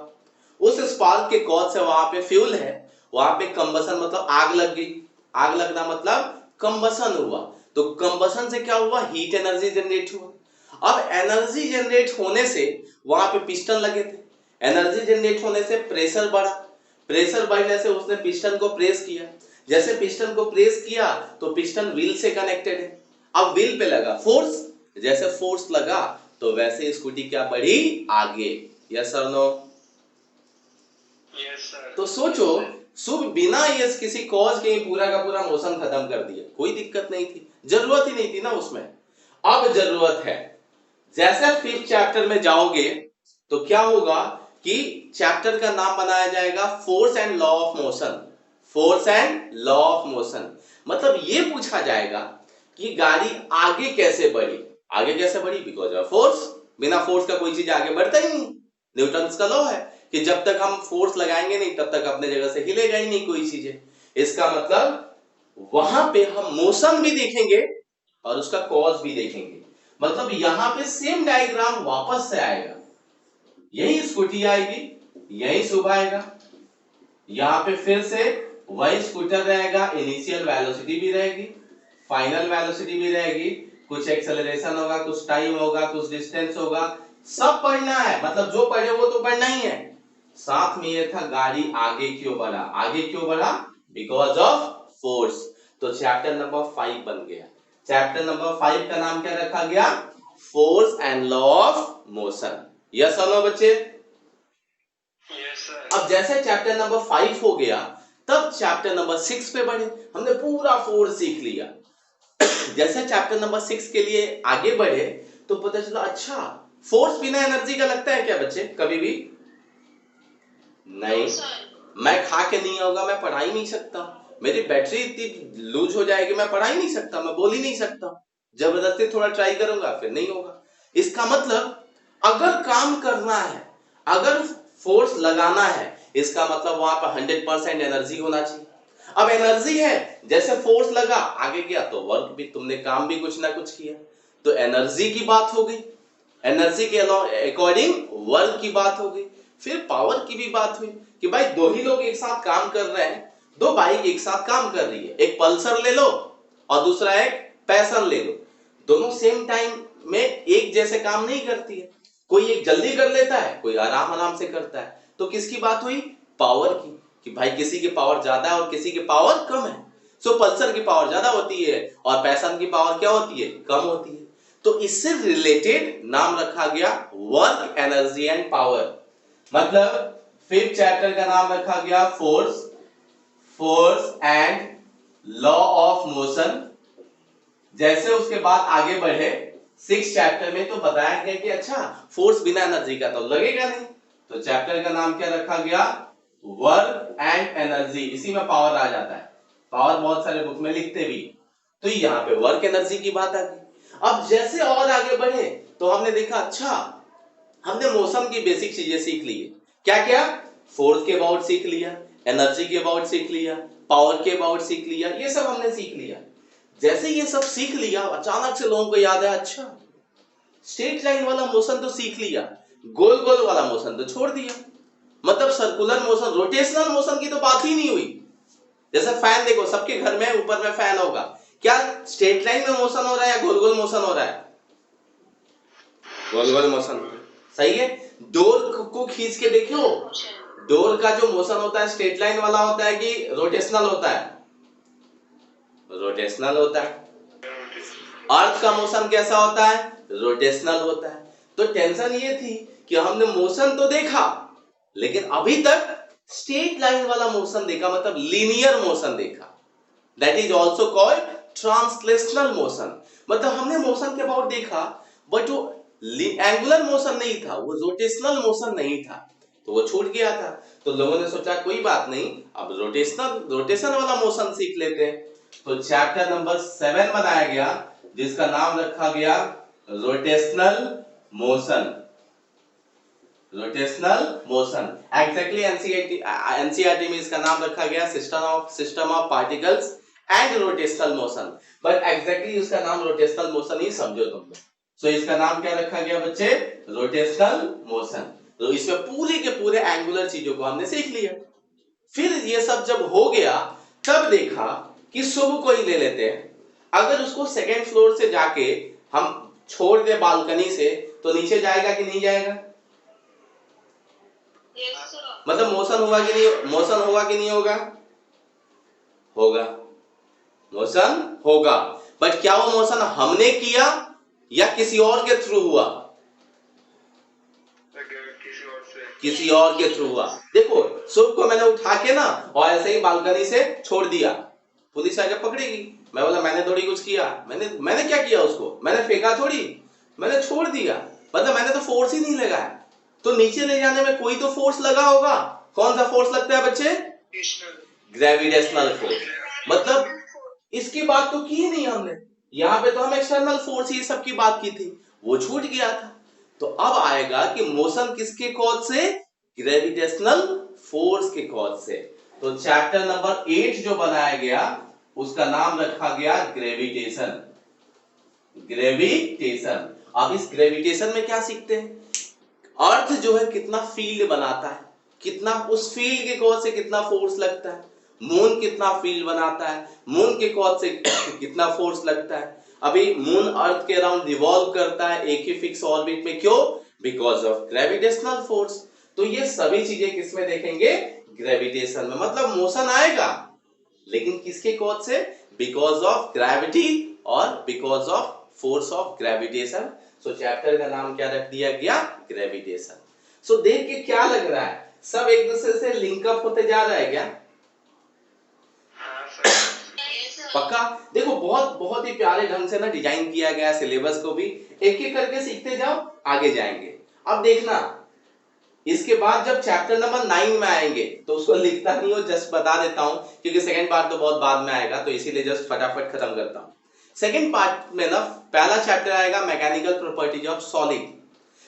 उस स्पार्क के कॉज से वहां पे फ्यूल है, वहां पे कंबसन मतलब आग लग गई, आग लगना मतलब कंबसन हुआ, तो कंबसन से क्या हुआ? हीट एनर्जी जनरेट हुआ। अब एनर्जी जनरेट होने से वहां पे पिस्टन लगे थे, एनर्जी जनरेट होने से प्रेशर बढ़ा, प्रेशर बढ़ने से उसने पिस्टन को प्रेस किया, जैसे पिस्टन को प्रेस किया तो पिस्टन व्हील से कनेक्टेड है, अब व्हील पे लगा फोर्स, जैसे फोर्स लगा तो वैसे स्कूटी क्या बढ़ी? आगे। यस और नो? Yes sir. तो सोचो शुभ बिना ये किसी कॉज के पूरा का पूरा मोशन खत्म कर दिया, कोई दिक्कत नहीं थी, जरूरत ही नहीं थी ना उसमें। अब जरूरत है, जैसे 5th चैप्टर में जाओगे तो क्या होगा कि चैप्टर का नाम बनाया जाएगा force and law of motion. Force and law of motion मतलब ये पूछा जाएगा कि गाड़ी आगे कैसे बढ़ी। आगे कैसे बढ़ी? Because of force. बिना फोर्स का कोई चीज आगे बढ़ता ही नहीं। न्यूटन का लॉ है कि जब तक हम फोर्स लगाएंगे नहीं तब तक अपने जगह से हिलेगा ही नहीं कोई चीजें। इसका मतलब वहां पे हम मोशन भी देखेंगे और उसका कॉज भी देखेंगे। मतलब यहां पे सेम डायग्राम वापस से आएगा। यही स्कूटी आएगी, यही सुबह आएगा, यहां पे फिर से वही स्कूटर रहेगा, इनिशियल वेलोसिटी भी रहेगी, फाइनल वेलोसिटी भी रहेगी, कुछ एक्सेलरेशन होगा, कुछ टाइम होगा, कुछ डिस्टेंस होगा, सब पढ़ना है। मतलब जो पढ़े वो तो पढ़ना ही है। साथ में ये था गाड़ी आगे क्यों बढ़ा। आगे क्यों बढ़ा? Because of force. तो चैप्टर नंबर 5 बन गया। चैप्टर नंबर 5 का नाम क्या रखा गया? Force and law of motion. Yes और नो बच्चे? Yes sir. अब जैसे चैप्टर नंबर 5 हो गया तब चैप्टर नंबर 6 पे बढ़े। हमने पूरा फोर्स सीख लिया। जैसे चैप्टर नंबर 6 के लिए आगे बढ़े तो पता चला अच्छा फोर्स बिना एनर्जी का लगता है क्या बच्चे? कभी भी नहीं। मैं खा के नहीं होगा, मैं पढ़ा ही नहीं सकता। मेरी बैटरी इतनी लूज हो जाएगी, मैं पढ़ा ही नहीं सकता, मैं बोल ही नहीं सकता। जबरदस्ती थोड़ा ट्राई करूंगा फिर नहीं होगा। इसका मतलब अगर काम करना है, अगर फोर्स लगाना है, इसका मतलब वहां पर 100% एनर्जी होना चाहिए। अब एनर्जी है, जैसे फोर्स लगा आगे गया तो वर्क भी, तुमने काम भी कुछ ना कुछ किया, तो एनर्जी की बात हो गई। एनर्जी के अकॉर्डिंग वर्क की बात हो गई। फिर पावर की भी बात हुई कि भाई दो ही लोग एक साथ काम कर रहे हैं, दो बाइक एक साथ काम कर रही है, एक पल्सर ले लो और दूसरा एक पैशन ले लो। दोनों सेम टाइम में एक जैसे काम नहीं करती है। कोई एक जल्दी कर लेता है, कोई आराम आराम से करता है। तो किसकी बात हुई? पावर की, कि भाई किसी की पावर ज्यादा है और किसी की पावर कम है। सो पल्सर की पावर ज्यादा होती है और पैशन की पावर क्या होती है? कम होती है। तो इससे रिलेटेड नाम रखा गया वर्क, एनर्जी एंड पावर। मतलब 5th चैप्टर का नाम रखा गया force, force and law of motion. जैसे उसके बाद आगे बढ़े 6th चैप्टर में तो बताया गया कि अच्छा फोर्स बिना एनर्जी का तो लगेगा नहीं। तो चैप्टर का नाम क्या रखा गया? Work and energy. इसी में पावर आ जाता है। पावर बहुत सारे बुक में लिखते भी। तो यहाँ पे वर्क एनर्जी की बात आ गई। अब जैसे और आगे बढ़े तो हमने देखा अच्छा हमने मोशन की बेसिक चीजें सीख ली है। क्या क्या? फोर्स के अबाउट सीख लिया, एनर्जी के अबाउट सीख लिया, पावर के अबाउट सीख लिया, ये सब हमने सीख लिया। जैसे ये सब सीख लिया अचानक से लोगों को याद है अच्छा स्ट्रेट लाइन वाला मोशन तो सीख लिया, गोल गोल वाला मोशन तो छोड़ दिया। मतलब सर्कुलर मोशन, रोटेशनल मोशन की तो बात ही नहीं हुई। जैसे फैन देखो, सबके घर में ऊपर में फैन होगा, क्या स्ट्रेट लाइन में मोशन हो रहा है या गोल गोल मोशन हो रहा है? गोल गोल मोशन। सही है। डोर को खींच के देखो, डोर का जो मोशन होता है स्ट्रेट लाइन वाला होता है कि रोटेशनल होता है? रोटेशनल होता है। अर्थ का मोशन कैसा होता है? रोटेशनल होता है। तो टेंशन ये थी कि हमने मोशन तो देखा लेकिन अभी तक स्ट्रेट लाइन वाला मोशन देखा, मतलब लीनियर मोशन देखा। That is also called translational motion. मतलब हमने मोशन के अबाउट देखा बट वो एंगुलर मोशन नहीं था, वो रोटेशनल मोशन नहीं था, तो वो छूट गया था। तो लोगों ने सोचा कोई बात नहीं, अब रोटेशन वाला मोशन सीख लेते हैं। तो चैप्टर नंबर 7 बनाया गया जिसका नाम रखा गया rotational motion. Rotational motion exactly NCERT में इसका नाम रखा गया system of particles and rotational motion. But exactly उसका नाम रोटेशनल मोशन ही समझो तुम लोग। सो इसका नाम क्या रखा गया बच्चे? Rotational motion. तो इसमें पूरे के पूरे एंगुलर चीजों को हमने सीख लिया। फिर ये सब जब हो गया तब देखा कि शुभ को ही ले लेते हैं। अगर उसको सेकेंड फ्लोर से जाके हम छोड़ दे बालकनी से तो नीचे जाएगा कि नहीं जाएगा? मतलब मोशन होगा कि नहीं? मोशन होगा कि नहीं होगा? होगा, मोशन होगा। बट क्या वो मोशन हमने किया या किसी और के थ्रू हुआ? किसी और के थ्रू हुआ। देखो शुभ को मैंने उठा के ना और ऐसे ही बालकनी से छोड़ दिया, पुलिस आके पकड़ेगी। मैं बोला मैंने थोड़ी कुछ किया, मैंने क्या किया उसको? मैंने फेंका थोड़ी, मैंने छोड़ दिया। मतलब मैंने तो फोर्स ही नहीं लगाया। तो नीचे ले जाने में कोई तो फोर्स लगा होगा। कौन सा फोर्स लगता है बच्चे? Gravitational force. मतलब इसकी बात तो की नहीं हमने, यहां पे तो हम एक्सटर्नल फोर्स ये सब की बात की थी, वो छूट गया था। तो अब आएगा कि मोशन किसके कॉज से? ग्रेविटेशनल फोर्स के कॉज से। तो चैप्टर नंबर 8 जो बनाया गया उसका नाम रखा गया ग्रेविटेशन। ग्रेविटेशन। अब इस ग्रेविटेशन में क्या सीखते हैं? अर्थ जो है कितना फील्ड बनाता है, कितना उस फील्ड के कॉज से कितना फोर्स लगता है। मून कितना फील्ड बनाता है, मून के कॉज से कितना फोर्स लगता है। अभी मून अर्थ के अराउंड रिवॉल्व करता है एक ही फिक्स ऑर्बिट में, क्यों? Because of gravitational force. तो ये सभी चीजें किसमें देखेंगे? ग्रेविटेशन में। मतलब मोशन आएगा लेकिन किसके कॉज से? बिकॉज ऑफ ग्रेविटी और because of force of gravitation. So chapter का नाम क्या रख दिया गया? ग्रेविटेशन। सो देख के क्या लग रहा है, सब एक दूसरे से लिंकअप होते जा रहा है क्या? पक्का? देखो बहुत बहुत ही प्यारे ढंग से ना डिजाइन किया गया है सिलेबस को भी, एक एक करके सीखते जाओ, आगे जाएंगे। अब देखना इसके बाद जब चैप्टर नंबर 9 में आएंगे तो उसको लिखता नहीं हो, जस्ट बता देता हूं क्योंकि सेकंड पार्ट तो बहुत बाद में आएगा, तो इसीलिए जस्ट फटाफट खत्म करता हूं। सेकंड पार्ट में ना पहला चैप्टर आएगा मैकेनिकल प्रॉपर्टीज ऑफ सॉलिड।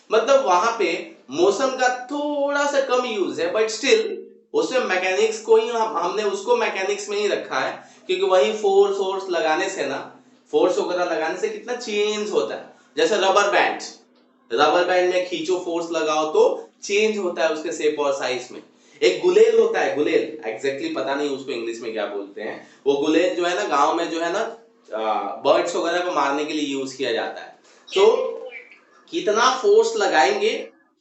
मतलब वहां पे मोशन का थोड़ा सा कम यूज है, बट स्टिल उसमें मैकेनिक्स को ही हमने उसको मैकेनिक्स में ही रखा है, क्योंकि वही फोर्स लगाने से ना, फोर्स वगैरह लगाने से कितना चेंज होता है। जैसे रबर बैंड में खींचो, फोर्स लगाओ तो चेंज होता है उसके शेप और साइज में। एक गुलेल होता है, गुलेल एग्जैक्टली पता नहीं उसको इंग्लिश में क्या बोलते हैं, वो गुलेल जो है ना गांव में जो है ना बर्ड्स वगैरह को मारने के लिए यूज किया जाता है। तो कितना फोर्स लगाएंगे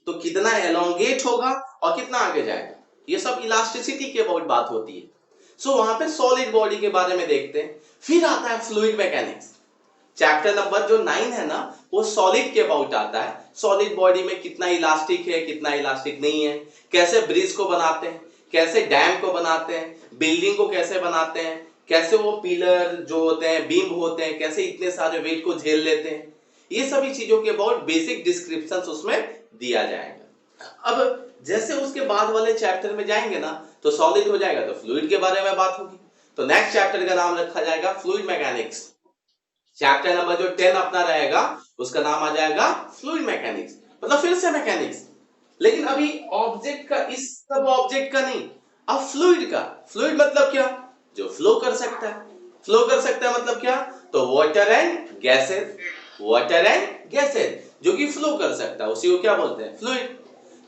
तो कितना एलोंगेट होगा और कितना आगे जाएगा, ये सब इलास्टिसिटी के अबाउट बात होती है। सो वहां पे सॉलिड बॉडी के बारे में देखते हैं। फिर आता है फ्लूइड मैकेनिक्स। चैप्टर नंबर जो 9 है ना वो सॉलिड के अबाउट आता है। सॉलिड बॉडी में कितना इलास्टिक है, कितना इलास्टिक नहीं है, कैसे ब्रिज को बनाते हैं, कैसे डैम को बनाते हैं, बिल्डिंग को कैसे बनाते हैं, कैसे वो पिलर जो होते हैं, बीम होते हैं, कैसे इतने सारे वेट को झेल लेते हैं। ये सभी चीजों के अबाउट बेसिक डिस्क्रिप्शन उसमें दिया जाएगा। अब जैसे उसके बाद वाले चैप्टर में जाएंगे ना तो सॉलिड हो जाएगा तो फ्लूइड के बारे में बात होगी। तो नेक्स्ट चैप्टर का नाम रखा जाएगा फ्लूइड मैकेनिक्स। चैप्टर नंबर जो 10 अपना रहेगा उसका नाम आ जाएगा फ्लूइड मैकेनिक्स, मतलब फिर से मैकेनिक्स, लेकिन अभी ऑब्जेक्ट का, इस सब ऑब्जेक्ट का नहीं, अब फ्लूइड का। फ्लूइड मतलब क्या? जो फ्लो कर सकता है। फ्लो कर सकता है मतलब क्या? तो water and gases, water and gases जो कि फ्लो कर सकता है उसी को क्या बोलते हैं? फ्लूइड।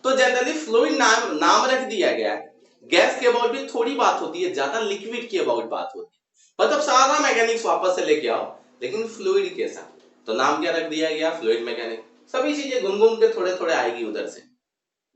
तो जनरली फ्लूइड नाम रख दिया गया है। गैस के अबाउट भी थोड़ी बात होती है, ज्यादा लिक्विड के अबाउट बात होती है। मतलब सारा मैकेनिक्स वापस से लेके आओ लेकिन फ्लूइड के साथ, तो नाम क्या रख दिया गया? Fluid mechanics. सभी चीजें घूम घूम के थोड़े थोड़े आएगी उधर से।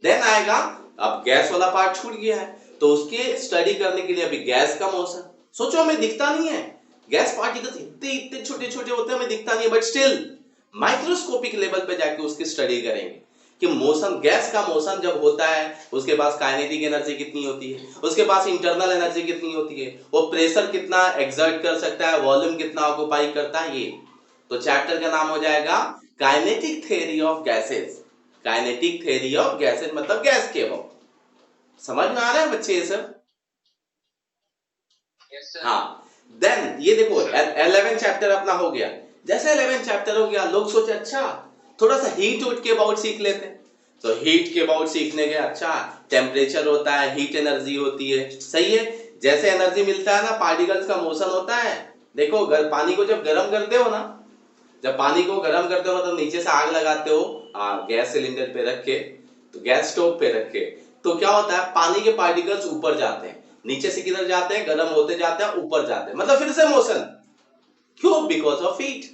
देन आएगा, अब गैस वाला पार्ट छूट गया है तो उसके स्टडी करने के लिए अभी गैस का मोशन। सोचो हमें दिखता नहीं है, गैस पार्टिकल्स इतने इतने छोटे छोटे होते हैं, हमें दिखता नहीं है, बट स्टिल माइक्रोस्कोपिक लेवल पे जाके उसकी स्टडी करेंगे कि मोशन, गैस का मोशन जब होता है उसके पास काइनेटिक एनर्जी कितनी होती है, उसके पास इंटरनल एनर्जी कितनी होती है, वो प्रेशर कितना एक्सर्ट कर सकता है, वॉल्यूम कितना ऑक्यूपाई करता है। ये तो चैप्टर का नाम हो जाएगा kinetic theory of gases. Kinetic theory of gases मतलब गैस के अबाउट। समझ में आ रहा है बच्चे ये सब? हाँ। देन ये देखो 11 चैप्टर अपना हो गया। जैसे 11 चैप्टर हो गया लोग सोचे अच्छा थोड़ा सा हीट उट के अबाउट सीख लेते हैं। तो हीट के अबाउट सीखने के, अच्छा टेम्परेचर होता है, हीट एनर्जी होती है, सही है। जैसे एनर्जी मिलता है ना, पार्टिकल्स का मोशन होता है। देखो पानी को जब गर्म करते हो ना, जब पानी को गर्म करते हो मतलब नीचे से आग लगाते हो गैस सिलेंडर पे रख के, तो गैस स्टोव पे रख के, तो क्या होता है पानी के पार्टिकल्स ऊपर जाते हैं, नीचे से किधर जाते हैं? गर्म होते जाते हैं, ऊपर जाते हैं, मतलब फिर से मोशन। क्यों? Because of heat,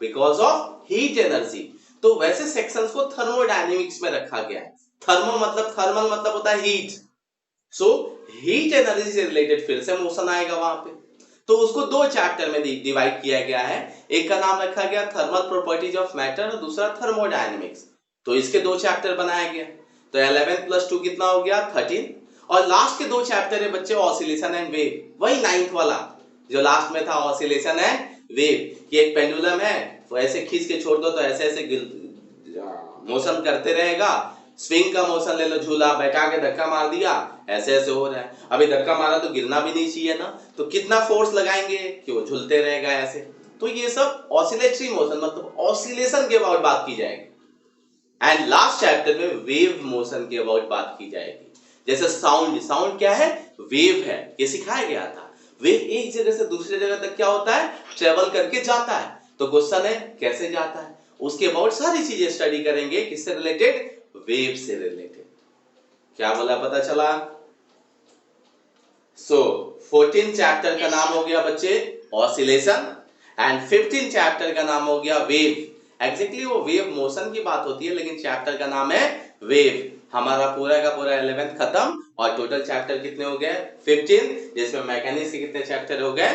because of heat energy. तो वैसे सेक्शंस को थर्मोडायनेमिक्स में रखा गया है। थर्मल मतलब होता है हीट। सो हीट एनर्जी से रिलेटेड फिर से मोशन आएगा वहां पे। तो उसको दो चैप्टर में डिवाइड किया गया है। एक का नाम रखा गया थर्मल प्रॉपर्टीज ऑफ मैटर और दूसरा थर्मोडायनेमिक्स। तो इसके दो चैप्टर बनाया गया। तो 11 + 2 कितना हो गया? 13। और लास्ट के दो चैप्टर है बच्चे ऑसिलेशन एंड वेव, वही 9th वाला जो लास्ट में था, ऑसिलेशन एंड वेव। कि एक पेंडुलम है, वो ऐसे खींच के छोड़ दो तो ऐसे ऐसे मोशन करते रहेगा, स्विंग का मोशन ले लो, झूला बैठा के धक्का मार दिया, ऐसे ऐसे हो रहा है। अभी धक्का मारा तो गिरना भी नहीं चाहिए ना, तो कितना फोर्स लगाएंगे कि वो झूलते रहेगा ऐसे। तो ये सब ऑसिलेटरी मोशन मतलब ऑसिलेशन के अबाउट बात की जाएगी। एंड लास्ट चैप्टर में वेव मोशन के अबाउट बात की जाएगी। जैसे साउंड, साउंड क्या है? वेव है, ये सिखाया गया था। वेव एक जगह से दूसरी जगह तक क्या होता है? ट्रेवल करके जाता है। तो क्वेश्चन है कैसे जाता है, उसके अबाउट सारी चीजें स्टडी करेंगे। किससे रिलेटेड? वेव से रिलेटेड। क्या बोला, पता चला? सो 14 चैप्टर का नाम हो गया बच्चे ऑसिलेशन एंड 15 चैप्टर का नाम हो गया वेव। एग्जैक्टली वो वेव मोशन की बात होती है, लेकिन चैप्टर का नाम है वेव। हमारा पूरा का पूरा 11th खत्म और टोटल चैप्टर कितने हो गए? 15, जिसमें मैकेनिक्स के कितने चैप्टर हो गए?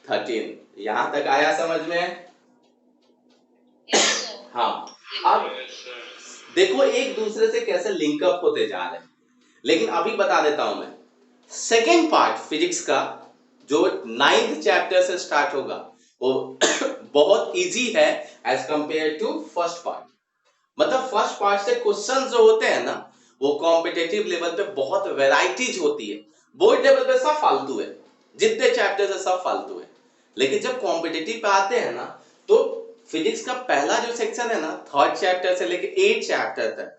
13। यहां तक आया समझ में? हाँ, अब देखो एक दूसरे से कैसे लिंकअप होते जा रहे हैं। लेकिन अभी बता देता हूं मैं, सेकेंड पार्ट फिजिक्स का जो 9th चैप्टर से स्टार्ट होगा वो बहुत इजी है as compare to first part. मतलब फर्स्ट पार्ट से क्वेश्चन जो होते हैं ना, वो कॉम्पिटेटिव लेवल पे बहुत वेराइटीज होती है। बोर्ड लेवल पे सब फालतू है, जितने चैप्टर है सब फालतू है। लेकिन जब कॉम्पिटेटिव पे आते हैं ना, तो फिजिक्स का पहला जो सेक्शन है ना, 3rd चैप्टर से लेके 8th चैप्टर तक,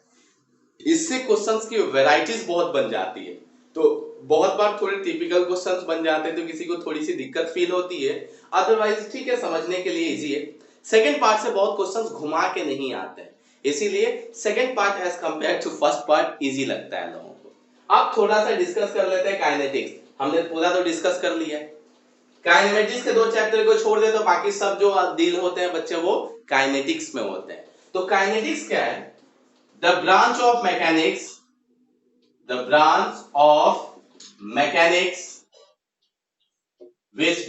इससे क्वेश्चंस की वैरायटीज बहुत बन जाती है। तो बहुत बार थोड़े टिपिकल क्वेश्चंस बन जाते हैं, तो किसी को थोड़ी सी दिक्कत फील होती है, अदरवाइज ठीक है, समझने के लिए इजी है। सेकंड पार्ट से बहुत क्वेश्चंस घुमा के नहीं आते हैं, इसीलिए second part as compare to first part easy लगता है लोगों को। अब थोड़ा सा डिस्कस कर लेते हैं काइनेटिक्स। हमने पूरा तो डिस्कस कर लिया है। काइनेमेटिक्स के 2 चैप्टर को छोड़ दे तो बाकी सब जो डील होते हैं बच्चे वो काइनेटिक्स में होते हैं। तो काइनेटिक्स क्या है? The branch of mechanics, the branch of mechanics which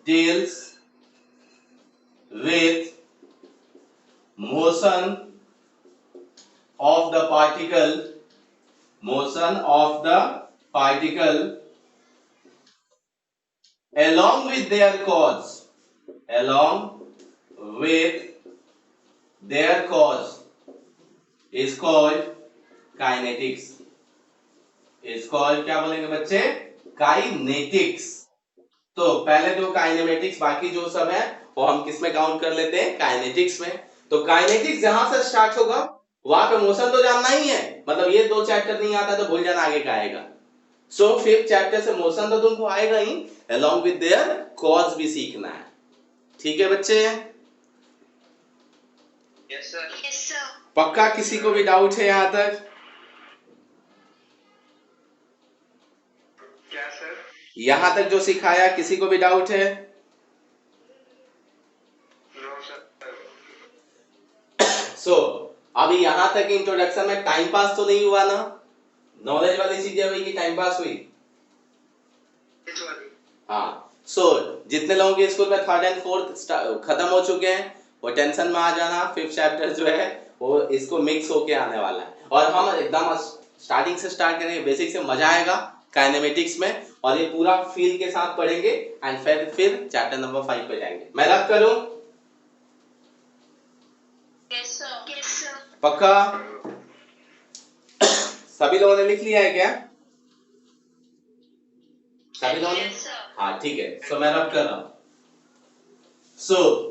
deals with motion of the particle along with their cause is called kinetics। is called क्या बोलेंगे बच्चे? काइनेटिक्स। तो पहले जो काइनेमेटिक्स बाकी जो सब है वो हम किस में काउंट कर लेते हैं? काइनेटिक्स में। तो काइनेटिक्स जहां से स्टार्ट होगा वहां पे मोशन तो जानना ही है, मतलब ये 2 चैप्टर नहीं आता तो भूल जाना आगे का आएगा। सो 5th चैप्टर से मोशन तो तुमको आएगा ही, along with their cause भी सीखना है। ठीक है बच्चे? Yes sir. Yes sir. पक्का? किसी को भी डाउट है यहां तक? क्या सर? यहां तक जो सिखाया किसी को भी डाउट है? No sir. सो अभी यहां तक इंट्रोडक्शन में टाइम पास तो नहीं हुआ ना? नॉलेज वाली चीजें हुई कि टाइम पास हुई? हाँ। सो जितने लोगों के स्कूल में 3rd and 4th खत्म हो चुके हैं वो टेंशन में आ जाना, 5th चैप्टर जो है वो इसको मिक्स होके आने वाला है। और हम एकदम स्टार्टिंग से स्टार्ट करेंगे, बेसिक से, मजा आएगा काइनेमेटिक्स में, और ये पूरा फील के साथ पढ़ेंगे एंड फिर चैप्टर नंबर 5 पे जाएंगे। मैं रब करूं? Yes sir. Yes sir. पक्का? सभी लोगों ने लिख लिया है क्या? सभी लोगों ने? Yes sir. हाँ ठीक है। सो मैं रब कर रहा हूं। सो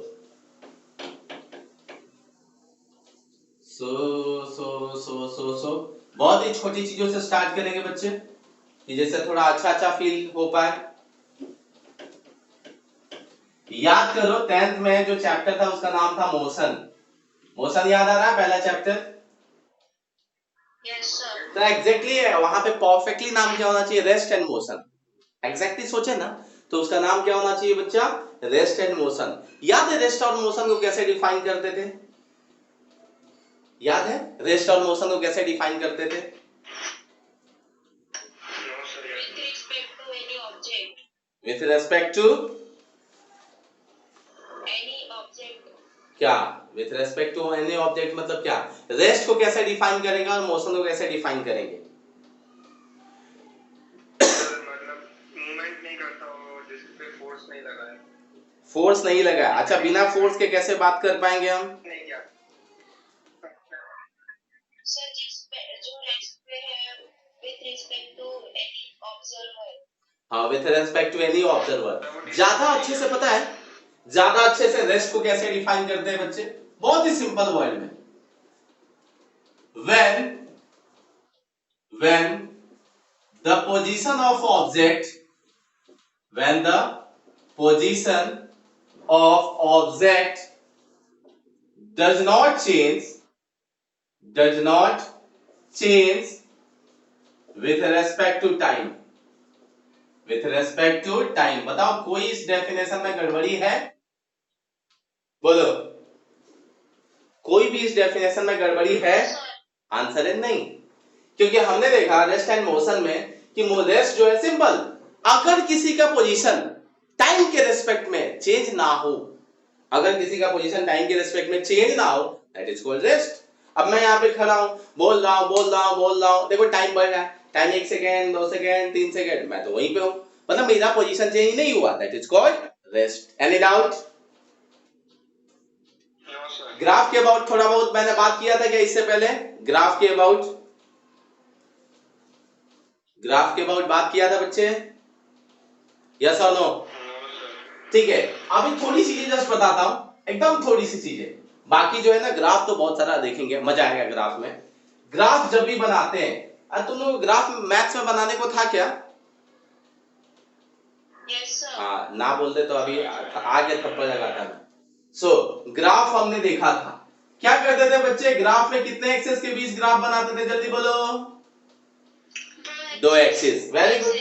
बहुत ही छोटी चीजों से स्टार्ट करेंगे बच्चे, कि जैसे थोड़ा अच्छा फील हो पाए। याद करो 10th में जो चैप्टर था उसका नाम था मोशन। मोशन याद आ रहा है? पहला चैप्टर। Yes sir. तो एग्जैक्टली वहां पे परफेक्टली नाम क्या होना चाहिए? Rest and motion. एग्जैक्टली सोचे ना, तो उसका नाम क्या होना चाहिए बच्चा? Rest and motion. याद है रेस्ट और मोशन को कैसे डिफाइन करते थे? याद है रेस्ट और मोशन को कैसे डिफाइन करते थे? No sir. With respect to any object. With respect to Any object. क्या? With respect to any object मतलब क्या? रेस्ट को कैसे डिफाइन करेंगे और मोशन को कैसे डिफाइन करेंगे? सर मतलब मूवमेंट नहीं करता हो, जिस पे फोर्स नहीं लगा है। फोर्स नहीं लगा है। अच्छा, बिना फोर्स के कैसे बात कर पाएंगे हम? नहीं क्या? सर जो रेस्ट पे है with respect to any observer. हाँ, with respect to any observer. ज्यादा अच्छे से पता है, ज्यादा अच्छे से रेस्ट को कैसे डिफाइन करते हैं बच्चे? बहुत ही सिंपल वर्ड में, when the position of object, when the position of object does not change with respect to time, with respect to time। बताओ, कोई इस डेफिनेशन में गड़बड़ी है? बोलो, कोई भी इस डेफिनेशन में गड़बड़ी है? आंसर है नहीं, क्योंकि हमने देखा रेस्ट एंड मोशन में कि रेस्ट जो है सिंपल, अगर किसी का पोजीशन टाइम के रेस्पेक्ट में चेंज ना हो, अगर किसी का पोजीशन टाइम के रेस्पेक्ट में चेंज ना हो, दैट इज कॉल्ड रेस्ट। अब मैं यहाँ पे खड़ा हूं, बोल रहा हूं, देखो टाइम बढ़ रहा है, टाइम 1 सेकेंड 2 सेकेंड 3 सेकेंड, मैं तो वहीं पे हूं, मतलब मेरा पोजीशन चेंज नहीं हुआ, that is called rest. Any doubt? No sir. Graph के अबाउट थोड़ा बहुत मैंने बात किया था क्या इससे पहले? ग्राफ के अबाउट बात किया था बच्चे? यस और नो? No sir. ठीक है, अभी थोड़ी सी चीजें जस्ट बताता हूं, एकदम थोड़ी सी चीजें। बाकी जो है ना, ग्राफ तो बहुत सारा देखेंगे, मजा आएगा ग्राफ में। ग्राफ जब भी बनाते हैं, तुम लोग ग्राफ मैथ्स में बनाने को था क्या? Yes sir. हाँ, ना बोलते तो अभी आगे थप्पड़ लगाता मैं। सो ग्राफ हमने देखा था, क्या करते थे बच्चे? ग्राफ में कितने एक्सिस के बीच ग्राफ बनाते थे? जल्दी बोलो। 2 एक्सिस, वेरी गुड।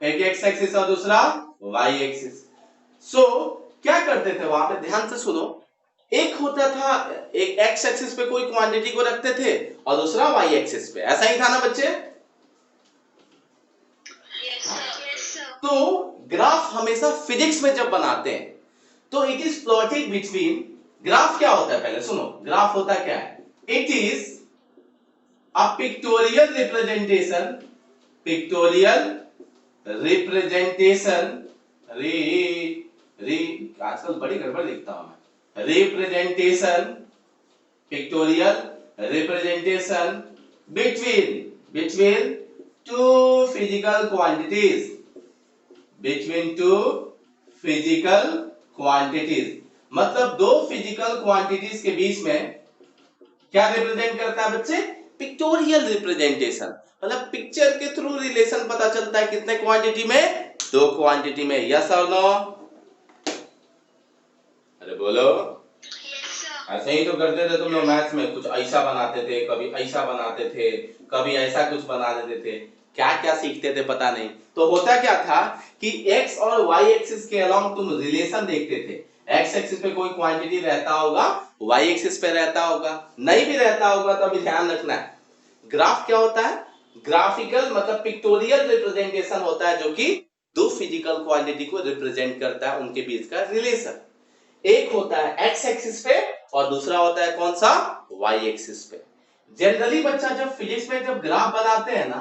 एक एक्स एक्सिस और दूसरा वाई एक्सिस। सो क्या करते थे वहां पे? ध्यान से सुनो, एक होता था, एक एक्स एक्सिस पे कोई क्वांटिटी को रखते थे और दूसरा वाई एक्सिस पे, ऐसा ही था ना बच्चे? Yes sir. तो ग्राफ हमेशा फिजिक्स में जब बनाते हैं तो it is plotted between, graph क्या होता है पहले सुनो, ग्राफ होता क्या है? It is a pictorial representation, आजकल बड़ी गड़बड़ लिखता हूं मैं, representation, pictorial representation between two physical quantities, मतलब दो फिजिकल क्वांटिटीज के बीच में क्या रिप्रेजेंट करता है बच्चे? पिक्टोरियल रिप्रेजेंटेशन, मतलब पिक्चर के थ्रू रिलेशन पता चलता है कितने क्वांटिटी में? 2 क्वांटिटी में। यस और नो? अरे बोलो। Yes sir. ऐसे ही तो करते थे तुम लोग मैथ्स में, कुछ ऐसा बनाते थे, कभी ऐसा बनाते थे, कभी ऐसा कुछ बना देते थे, क्या क्या सीखते थे पता नहीं। तो होता क्या था कि x और y एक्सिस के अलोंग तुम रिलेशन देखते थे, x एक्सिस पे कोई क्वांटिटी रहता होगा, y एक्सिस पे रहता होगा, नहीं भी रहता होगा तो अभी ध्यान रखना है। ग्राफ क्या होता है? ग्राफिकल मतलब पिक्टोरियल रिप्रेजेंटेशन होता है, जो कि दो फिजिकल क्वांटिटी को रिप्रेजेंट करता है, उनके बीच का रिलेशन। एक होता है x एक्सिस पे और दूसरा होता है कौन सा? y एक्सिस पे। जनरली बच्चा जब फिजिक्स में जब ग्राफ बनाते हैं ना,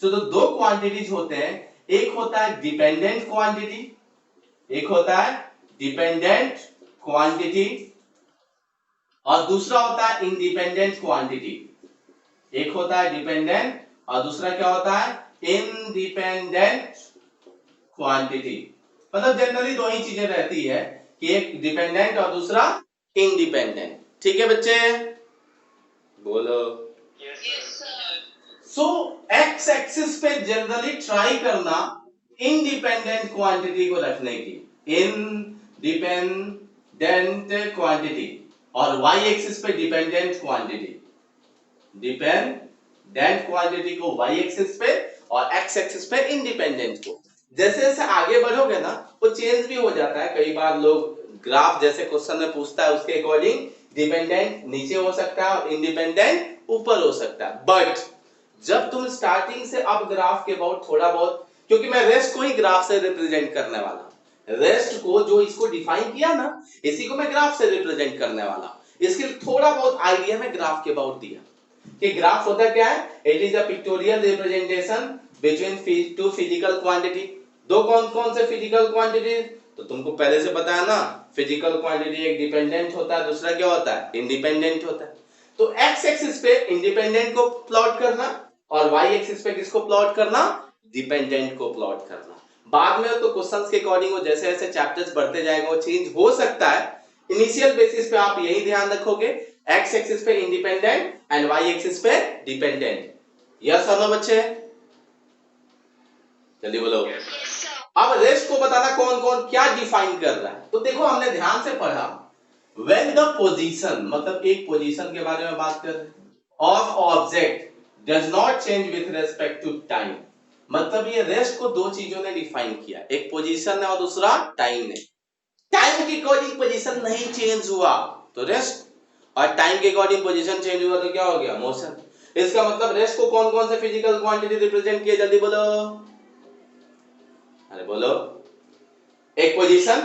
तो दो क्वांटिटीज होते हैं, एक होता है डिपेंडेंट क्वांटिटी, एक होता है डिपेंडेंट क्वांटिटी और दूसरा होता है इंडिपेंडेंट क्वांटिटी। एक होता है डिपेंडेंट और दूसरा क्या होता है? Independent quantity. मतलब जनरली दो ही चीजें रहती है कि एक डिपेंडेंट और दूसरा इंडिपेंडेंट। ठीक है बच्चे, बोलो। Yes sir. So X axis पे जनरली ट्राई करना इंडिपेंडेंट क्वांटिटी को रखने की, इंडिपेंडेंट क्वांटिटी, और वाई एक्सिस पे डिपेंडेंट क्वांटिटी, डिपेंडेंट क्वांटिटी को वाई एक्सिस पे और एक्स एक्सिस पे इंडिपेंडेंट को। जैसे जैसे आगे बढ़ोगे ना, वो चेंज भी हो जाता है। कई बार लोग ग्राफ जैसे क्वेश्चन में पूछता है, उसके अकॉर्डिंग डिपेंडेंट नीचे हो सकता है और इंडिपेंडेंट ऊपर हो सकता है। बट जब तुम स्टार्टिंग से अब ग्राफ के अबाउट थोड़ा बहुत, क्योंकि मैं रेस्ट को ही ग्राफ से रिप्रेजेंट करने वाला हूं, रेस्ट को जो इसको डिफाइन किया ना, इसी को मैं ग्राफ से रिप्रेजेंट करने वाला हूं। इसके थोड़ा बहुत आइडिया मैं ग्राफ के अबाउट दिया कि ग्राफ होता क्या है? It is a pictorial representation between two physical quantity. दो कौन कौन से फिजिकल क्वांटिटी? तो तुमको पहले से पता है ना, फिजिकल क्वांटिटी एक डिपेंडेंट होता है, दूसरा क्या होता है, इंडिपेंडेंट होता है। तो एक्स एक्सिस पे इंडिपेंडेंट को प्लॉट करना और वाई एक्सिस पे किसको प्लॉट करना, डिपेंडेंट को प्लॉट करना। बाद में तो क्वेश्चंस के अकॉर्डिंग वो जैसे जैसे चैप्टर्स बढ़ते जाएंगे वो चेंज हो सकता है। इनिशियल बेसिस पे आप यही ध्यान रखोगे, एक्स एक्सिस पे इंडिपेंडेंट एंड वाई एक्सिस पे डिपेंडेंट। यस और नो बच्चे, जल्दी बोलो। Yes, sir. अब रेस्ट को बताना कौन कौन क्या डिफाइन कर रहा है। तो देखो हमने ध्यान से पढ़ा, व्हेन द पोजीशन, मतलब एक पोजीशन के बारे में बात कर रहे हैं, of object does not change with respect to time. मतलब ये रेस्ट को दो चीजों ने डिफाइन किया, एक पोजीशन है और दूसरा टाइम है। टाइम के अकॉर्डिंग पोजीशन नहीं चेंज हुआ तो रेस्ट, और टाइम के अकॉर्डिंग पोजीशन चेंज हुआ तो क्या हो गया, मोशन। इसका मतलब रेस्ट को कौन कौन से फिजिकल क्वांटिटी रिप्रेजेंट किया, जल्दी बोलो, अरे बोलो। एक पोजीशन,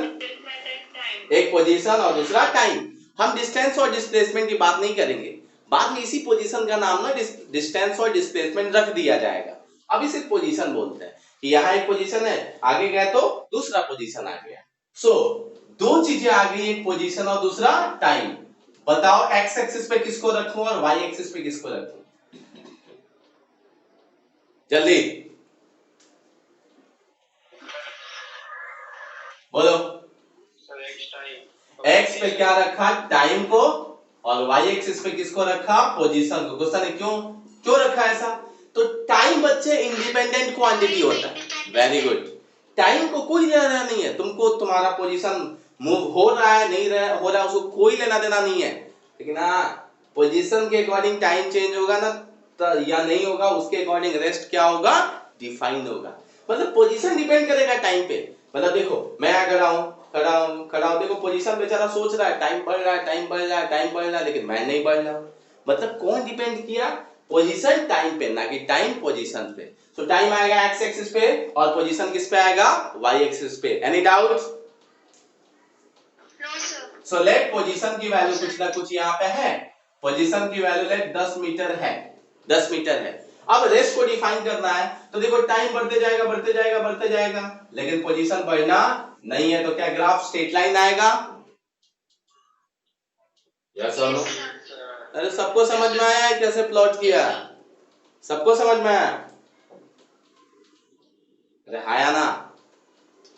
Time. एक पोजीशन और दूसरा टाइम। हम डिस्टेंस और डिस्प्लेसमेंट की बात नहीं करेंगे, बाद में इसी पोजीशन का नाम ना डिस्टेंस और डिस्प्लेसमेंट रख दिया जाएगा। अभी सिर्फ पोजीशन बोलते हैं कि यहाँ एक पोजीशन है, आगे गए तो दूसरा पोजीशन आ गया। सो दो चीजें आ गई, एक पोजीशन और दूसरा टाइम। बताओ एक्स एक्सिस पे किसको रखूं और वाई एक्सिस पे किसको रखूं, जल्दी बोलो। सर एक्स टाइम, एक्स पे क्या रखा, टाइम को, और वाई एक्सिस पे किसको रखा, पोजीशन को। क्वेश्चन है क्यों क्यों रखा ऐसा। तो टाइम बच्चे इंडिपेंडेंट क्वांटिटी होता है, वेरी गुड। टाइम को कोई लेना देना नहीं है, तुमको तुम्हारा पोजीशन मूव हो रहा है नहीं रहा हो रहा है उसको कोई लेना देना नहीं है, लेकिन हाँ पोजीशन के अकॉर्डिंग टाइम चेंज होगा ना या नहीं होगा, उसके अकॉर्डिंग रेस्ट क्या होगा, डिफाइन होगा। मतलब पोजीशन डिपेंड करेगा टाइम पे। मतलब देखो मैं खड़ा हूं, देखो पोजीशन बेचारा सोच रहा है, टाइम बढ़ रहा है, टाइम बढ़ रहा है, टाइम बढ़ रहा है, लेकिन मैं नहीं बढ़ रहा हूं। मतलब कौन डिपेंड किया, पोजीशन टाइम पे, ना कि टाइम पोजीशन पे। सो टाइम आएगा एक्स एक्सिस पे और पोजीशन किस पे आएगा, वाई एक्सिस पे। Any doubt? No, sir. So let position की वैल्यू कुछ ना कुछ यहाँ पे है, पोजीशन की वैल्यू लेट 10 मीटर है, 10 मीटर है। अब रेस्ट को डिफाइन करना है तो देखो टाइम बढ़ते जाएगा बढ़ते जाएगा बढ़ते जाएगा, लेकिन पोजीशन बढ़ना नहीं है, तो क्या ग्राफ स्ट्रेट लाइन आएगा, यस और नो? Yes, sir. अरे सबको समझ में आया है कैसे प्लॉट किया, सबको समझ में आया, अरे आया ना?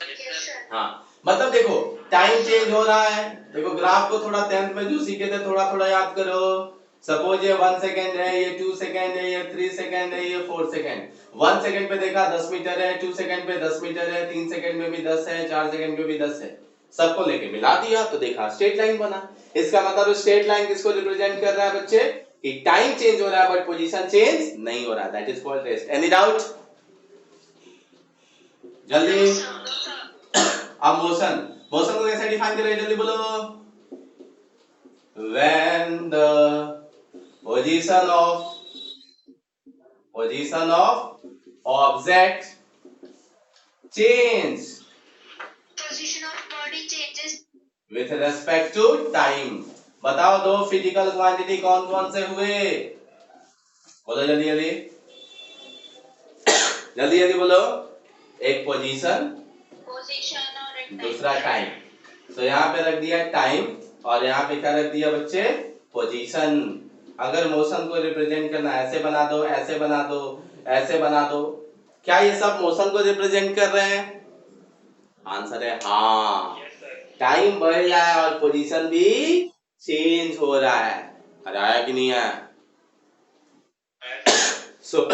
Yes, sir. हाँ मतलब देखो टाइम चेंज हो रहा है, देखो ग्राफ को थोड़ा 10th में जो सीखे थे थोड़ा थोड़ा याद करो। सपोज ये 1 सेकेंड है, ये 2 सेकेंड है, ये 3 सेकेंड है, ये 4 सेकेंड। 1 सेकेंड पे देखा 10 मीटर है, 2 सेकेंड पे 10 मीटर है, 3 सेकेंड में भी 10 है, 4 सेकेंड में भी 10 है, सबको लेके मिला दिया तो देखा स्ट्रेट लाइन बना। इसका मतलब स्ट्रेट लाइन किसको रिप्रेजेंट कर रहा है बच्चे, कि टाइम चेंज हो रहा है बट पोजीशन चेंज नहीं हो रहा, that is called rest. Any doubt? जल्दी। No, sir. No, sir. अब मोशन, मोशन को कैसे डिफाइन करें, जल्दी बोलो। When the position of object change Position of body changes. with respect to time। बताओ दो फिजिकल क्वांटिटी कौन कौन से हुए, बोलो जल्दी जल्दी जल्दी जल्दी बोलो। एक पोजीशन, Position और एक दूसरा टाइम। तो यहाँ पे रख दिया टाइम और यहाँ पे क्या रख दिया बच्चे, पोजीशन। अगर मोशन को रिप्रेजेंट करना ऐसे बना दो, ऐसे बना दो, ऐसे बना दो, क्या ये सब मोशन को रिप्रेजेंट कर रहे हैं? आंसर है हाँ, टाइम बढ़ रहा है और पोजीशन भी चेंज हो रहा है। आया कि नहीं आया? सो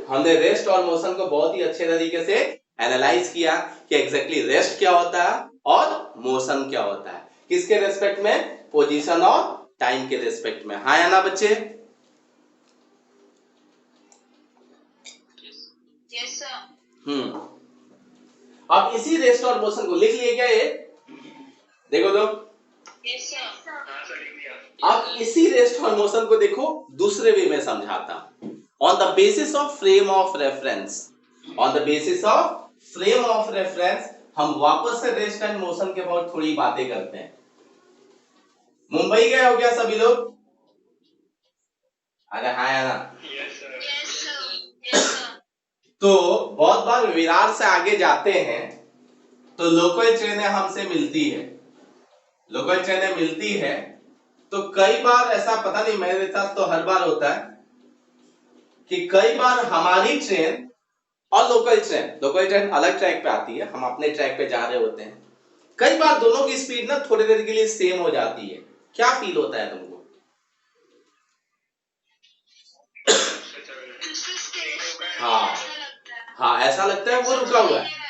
हमने रेस्ट और मोशन को बहुत ही अच्छे तरीके से एनालाइज किया कि एग्जैक्टली रेस्ट क्या होता है और मोशन क्या होता है, किसके रेस्पेक्ट में, पोजीशन और टाइम के रेस्पेक्ट में। हाँ या ना बच्चे? Yes, sir. अब इसी रेस्ट और मोशन को लिख लिए क्या, ये देखो तो। Yes, sir. हाँ सर लिख दिया। अब इसी रेस्ट और मोशन को देखो दूसरे वे में समझाता हूं। On the basis of frame of reference, on the basis of frame of reference हम वापस से रेस्ट एंड मोशन के बहुत थोड़ी बातें करते हैं। मुंबई गए हो क्या सभी लोग? अरे हाँ या ना? Yes sir. Yes, sir. Yes, sir. तो बहुत बार विरार से आगे जाते हैं तो लोकल ट्रेनें हमसे मिलती है, लोकल ट्रेनें मिलती है, तो कई बार ऐसा, पता नहीं मेरे साथ तो हर बार होता है कि कई बार हमारी ट्रेन और लोकल ट्रेन अलग ट्रैक पे आती है, हम अपने ट्रैक पे जा रहे होते हैं, कई बार दोनों की स्पीड ना थोड़ी देर के लिए सेम हो जाती है। क्या फील होता है तुमको? हाँ हाँ, ऐसा लगता है वो रुका हुआ है।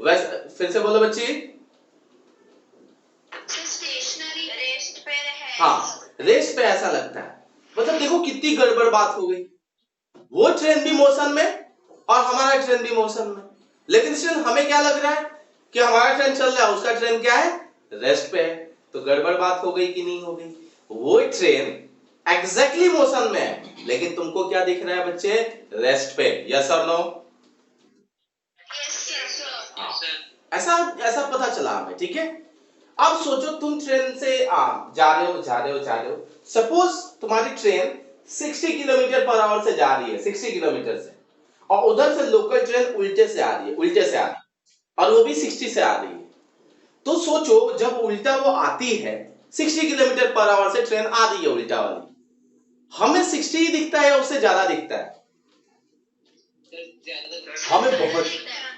वैसे फिर से बोलो बच्ची। स्टेशनरी रेस्ट पे है। हाँ, रेस्ट पे ऐसा लगता है। मतलब देखो कितनी गड़बड़ बात हो गई, वो ट्रेन भी मोशन में और हमारा ट्रेन भी मोशन में, लेकिन स्टिल हमें क्या लग रहा है कि हमारा ट्रेन चल रहा है, उसका ट्रेन क्या है, रेस्ट पे है। तो गड़बड़ बात हो गई कि नहीं हो गई? वो ट्रेन एग्जैक्टली मोशन में है, लेकिन तुमको क्या दिख रहा है बच्चे, रेस्ट पे। यस और नो? ऐसा ऐसा पता चला हमें, ठीक है। अब सोचो तुम ट्रेन से जा रहे हो, सपोज तुम्हारी ट्रेन 60 किलोमीटर पर आवर से जा रही है, 60 किलोमीटर से, और उधर से लोकल ट्रेन उल्टे से आ रही है, और वो भी 60 से आ रही है। तो सोचो जब उल्टा वो आती है, 60 किलोमीटर पर आवर से ट्रेन आ रही है उल्टा वाली, हमें 60 ही दिखता है या उससे ज्यादा दिखता है?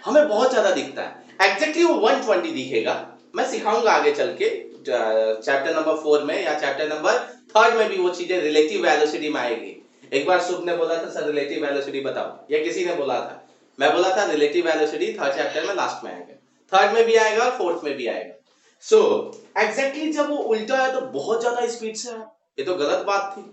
हमें बहुत ज्यादा दिखता है। एग्जैक्टली वो 120 दिखेगा। मैं सिखाऊंगा आगे चल के, चैप्टर नंबर 4 में या चैप्टर नंबर 3 में भी वो चीजें रिलेटिव वेलोसिटी में आएगी। एक बार शुभ ने बोला था सर रिलेटिव वेलोसिटी बताओ, या किसी ने बोला था, मैं बोला था रिलेटिव वेलोसिटी 3rd चैप्टर में लास्ट में आएगा, 3rd में भी आएगा और 4th में भी आएगा। सो एग्जैक्टली जब वो उल्टा है तो बहुत ज्यादा स्पीड से है, ये तो गलत बात थी।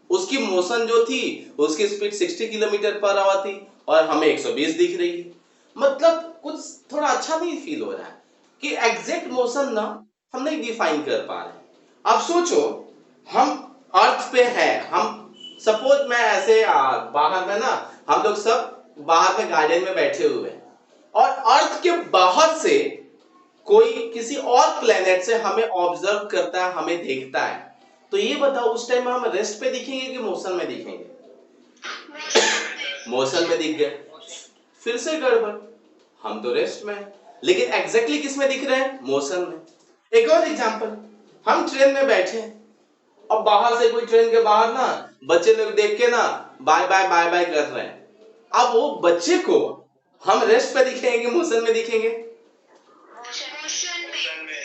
उसकी मोशन जो थी, उसकी स्पीड 60 किलोमीटर पर आवर थी और हमें 120 दिख रही है। मतलब कुछ थोड़ा अच्छा नहीं फील हो रहा है कि एग्जैक्ट मोशन ना हम नहीं डिफाइन कर पा रहे। अब सोचो हम अर्थ पे है, हम सपोज मैं ऐसे बाहर में ना, हम लोग सब बाहर में गार्डन में बैठे हुए हैं और अर्थ के बाहर से कोई किसी और प्लेनेट से हमें ऑब्जर्व करता है, हमें देखता है, तो ये बताओ उस टाइम हम रेस्ट पे दिखेंगे कि मोशन में दिखेंगे? मोशन में दिख गए, फिर से गड़बड़, हम तो रेस्ट में हैं, लेकिन एग्जैक्टली किस में दिख रहे हैं, मोशन में। एक और एग्जांपल, हम ट्रेन में बैठे हैं और बाहर से कोई ट्रेन के बाहर ना बच्चे लोग देख के ना बाय बाय कर रहे हैं। अब वो बच्चे को हम रेस्ट पे दिखेंगे कि मोशन में दिखेंगे?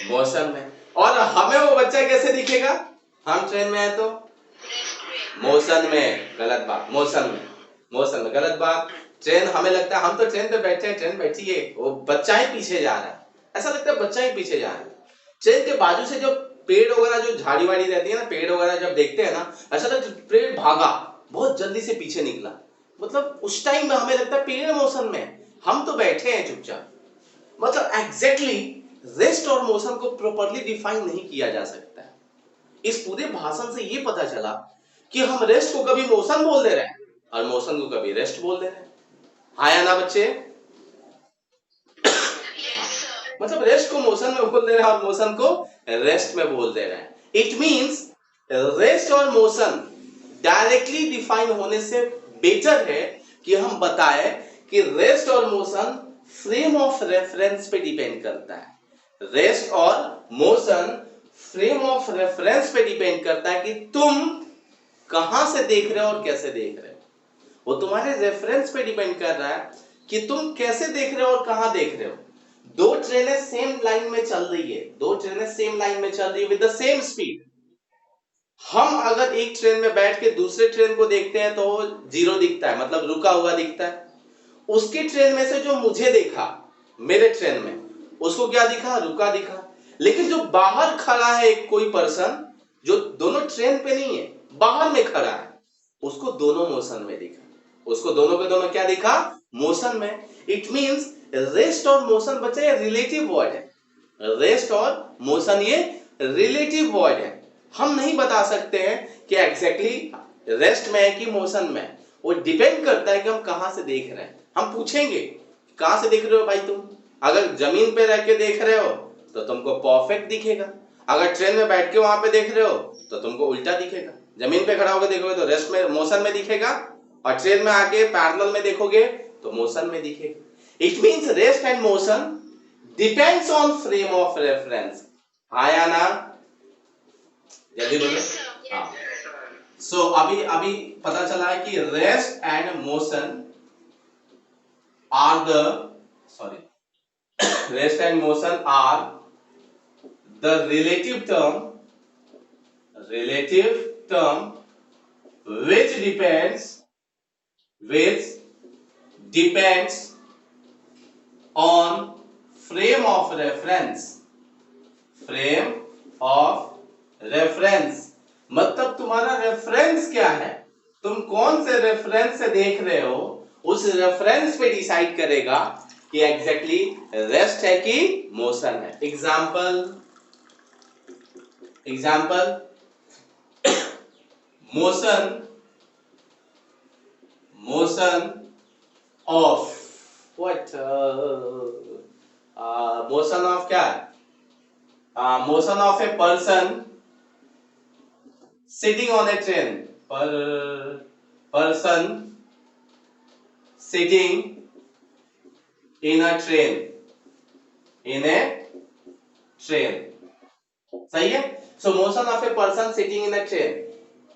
मोशन में। और हमें वो बच्चा कैसे दिखेगा, हम ट्रेन में है तो मोशन में। गलत बात, मोशन में गलत बात। ट्रेन हमें लगता है हम तो ट्रेन पे बैठे हैं, ट्रेन बैठी है, वो बच्चा ही पीछे जा रहा है, ऐसा लगता है बच्चा ही पीछे जा रहा है। ट्रेन के बाजू से जब पेड़ वगैरह जो झाड़ी वाड़ी रहती है ना, पेड़ वगैरह जब देखते हैं ना, ऐसा लगता है पेड़ भागा, बहुत जल्दी से पीछे निकला। मतलब उस टाइम में हमें लगता है पेड़ मोशन में, हम तो बैठे हैं चुपचाप। मतलब एग्जैक्टली रेस्ट और मोशन को प्रॉपर्ली डिफाइन नहीं किया जा सकता है। इस पूरे भाषण से ये पता चला कि हम रेस्ट को कभी मोशन बोल दे रहे हैं और मोशन को कभी रेस्ट बोल दे रहे हैं। हाँ या ना बच्चे? मतलब रेस्ट को मोशन में बोल दे रहे हैं और मोशन को रेस्ट में बोल दे रहे हैं। इट मींस रेस्ट और मोशन डायरेक्टली डिफाइन होने से बेटर है कि हम बताएं कि रेस्ट और मोशन फ्रेम ऑफ रेफरेंस पे डिपेंड करता है। रेस्ट और मोशन फ्रेम ऑफ रेफरेंस पे डिपेंड करता है कि तुम कहां से देख रहे हो और कैसे देख रहे हो। वो तुम्हारे रेफरेंस पे डिपेंड कर रहा है कि तुम कैसे देख रहे हो और कहां देख रहे हो। दो ट्रेनें सेम लाइन में चल रही है, विद द सेम स्पीड। हम अगर एक ट्रेन में बैठ के दूसरे ट्रेन को देखते हैं तो जीरो दिखता है, मतलब रुका हुआ दिखता है। उसके ट्रेन में से जो मुझे देखा, मेरे ट्रेन में, उसको क्या दिखा, रुका दिखा। लेकिन जो बाहर खड़ा है एक कोई पर्सन, जो दोनों ट्रेन पे नहीं है, बाहर में खड़ा है, उसको दोनों मोशन में दिखा। उसको दोनों के दोनों क्या दिखा, मोशन में। इट मींस रेस्ट और मोशन बच्चे ये रिलेटिव वर्ड है। रेस्ट और मोशन ये रिलेटिव वर्ड है। हम नहीं बता सकते हैं कि एग्जैक्टली रेस्ट में है कि मोशन में। वो डिपेंड करता है कि हम कहां से देख रहे हैं। हम पूछेंगे कहां से देख रहे हो भाई तुम? अगर जमीन पे रह के देख रहे हो तो तुमको परफेक्ट दिखेगा। अगर ट्रेन में बैठ के वहां पे देख रहे हो तो तुमको उल्टा दिखेगा। जमीन पे खड़ा होकर देखोगे तो रेस्ट में, मोशन में दिखेगा, और ट्रेन में आके पैरेलल में देखोगे तो मोशन में दिखेगा। It means rest and motion depends on frame of reference. हाँ या ना, जल्दी बोलो। Yes, sir. हाँ, Yes, sir. सो अभी पता चला है कि rest and motion are the rest and motion are the relative term which depends on frame of reference। मतलब तुम्हारा रेफरेंस क्या है, तुम कौन से रेफरेंस से देख रहे हो, उस रेफरेंस पे डिसाइड करेगा कि एग्जैक्टली रेस्ट है कि मोशन है। Example motion of what motion of क्या, motion of a person sitting on a train, person sitting in a train, सही है। सो motion of a person sitting in a train.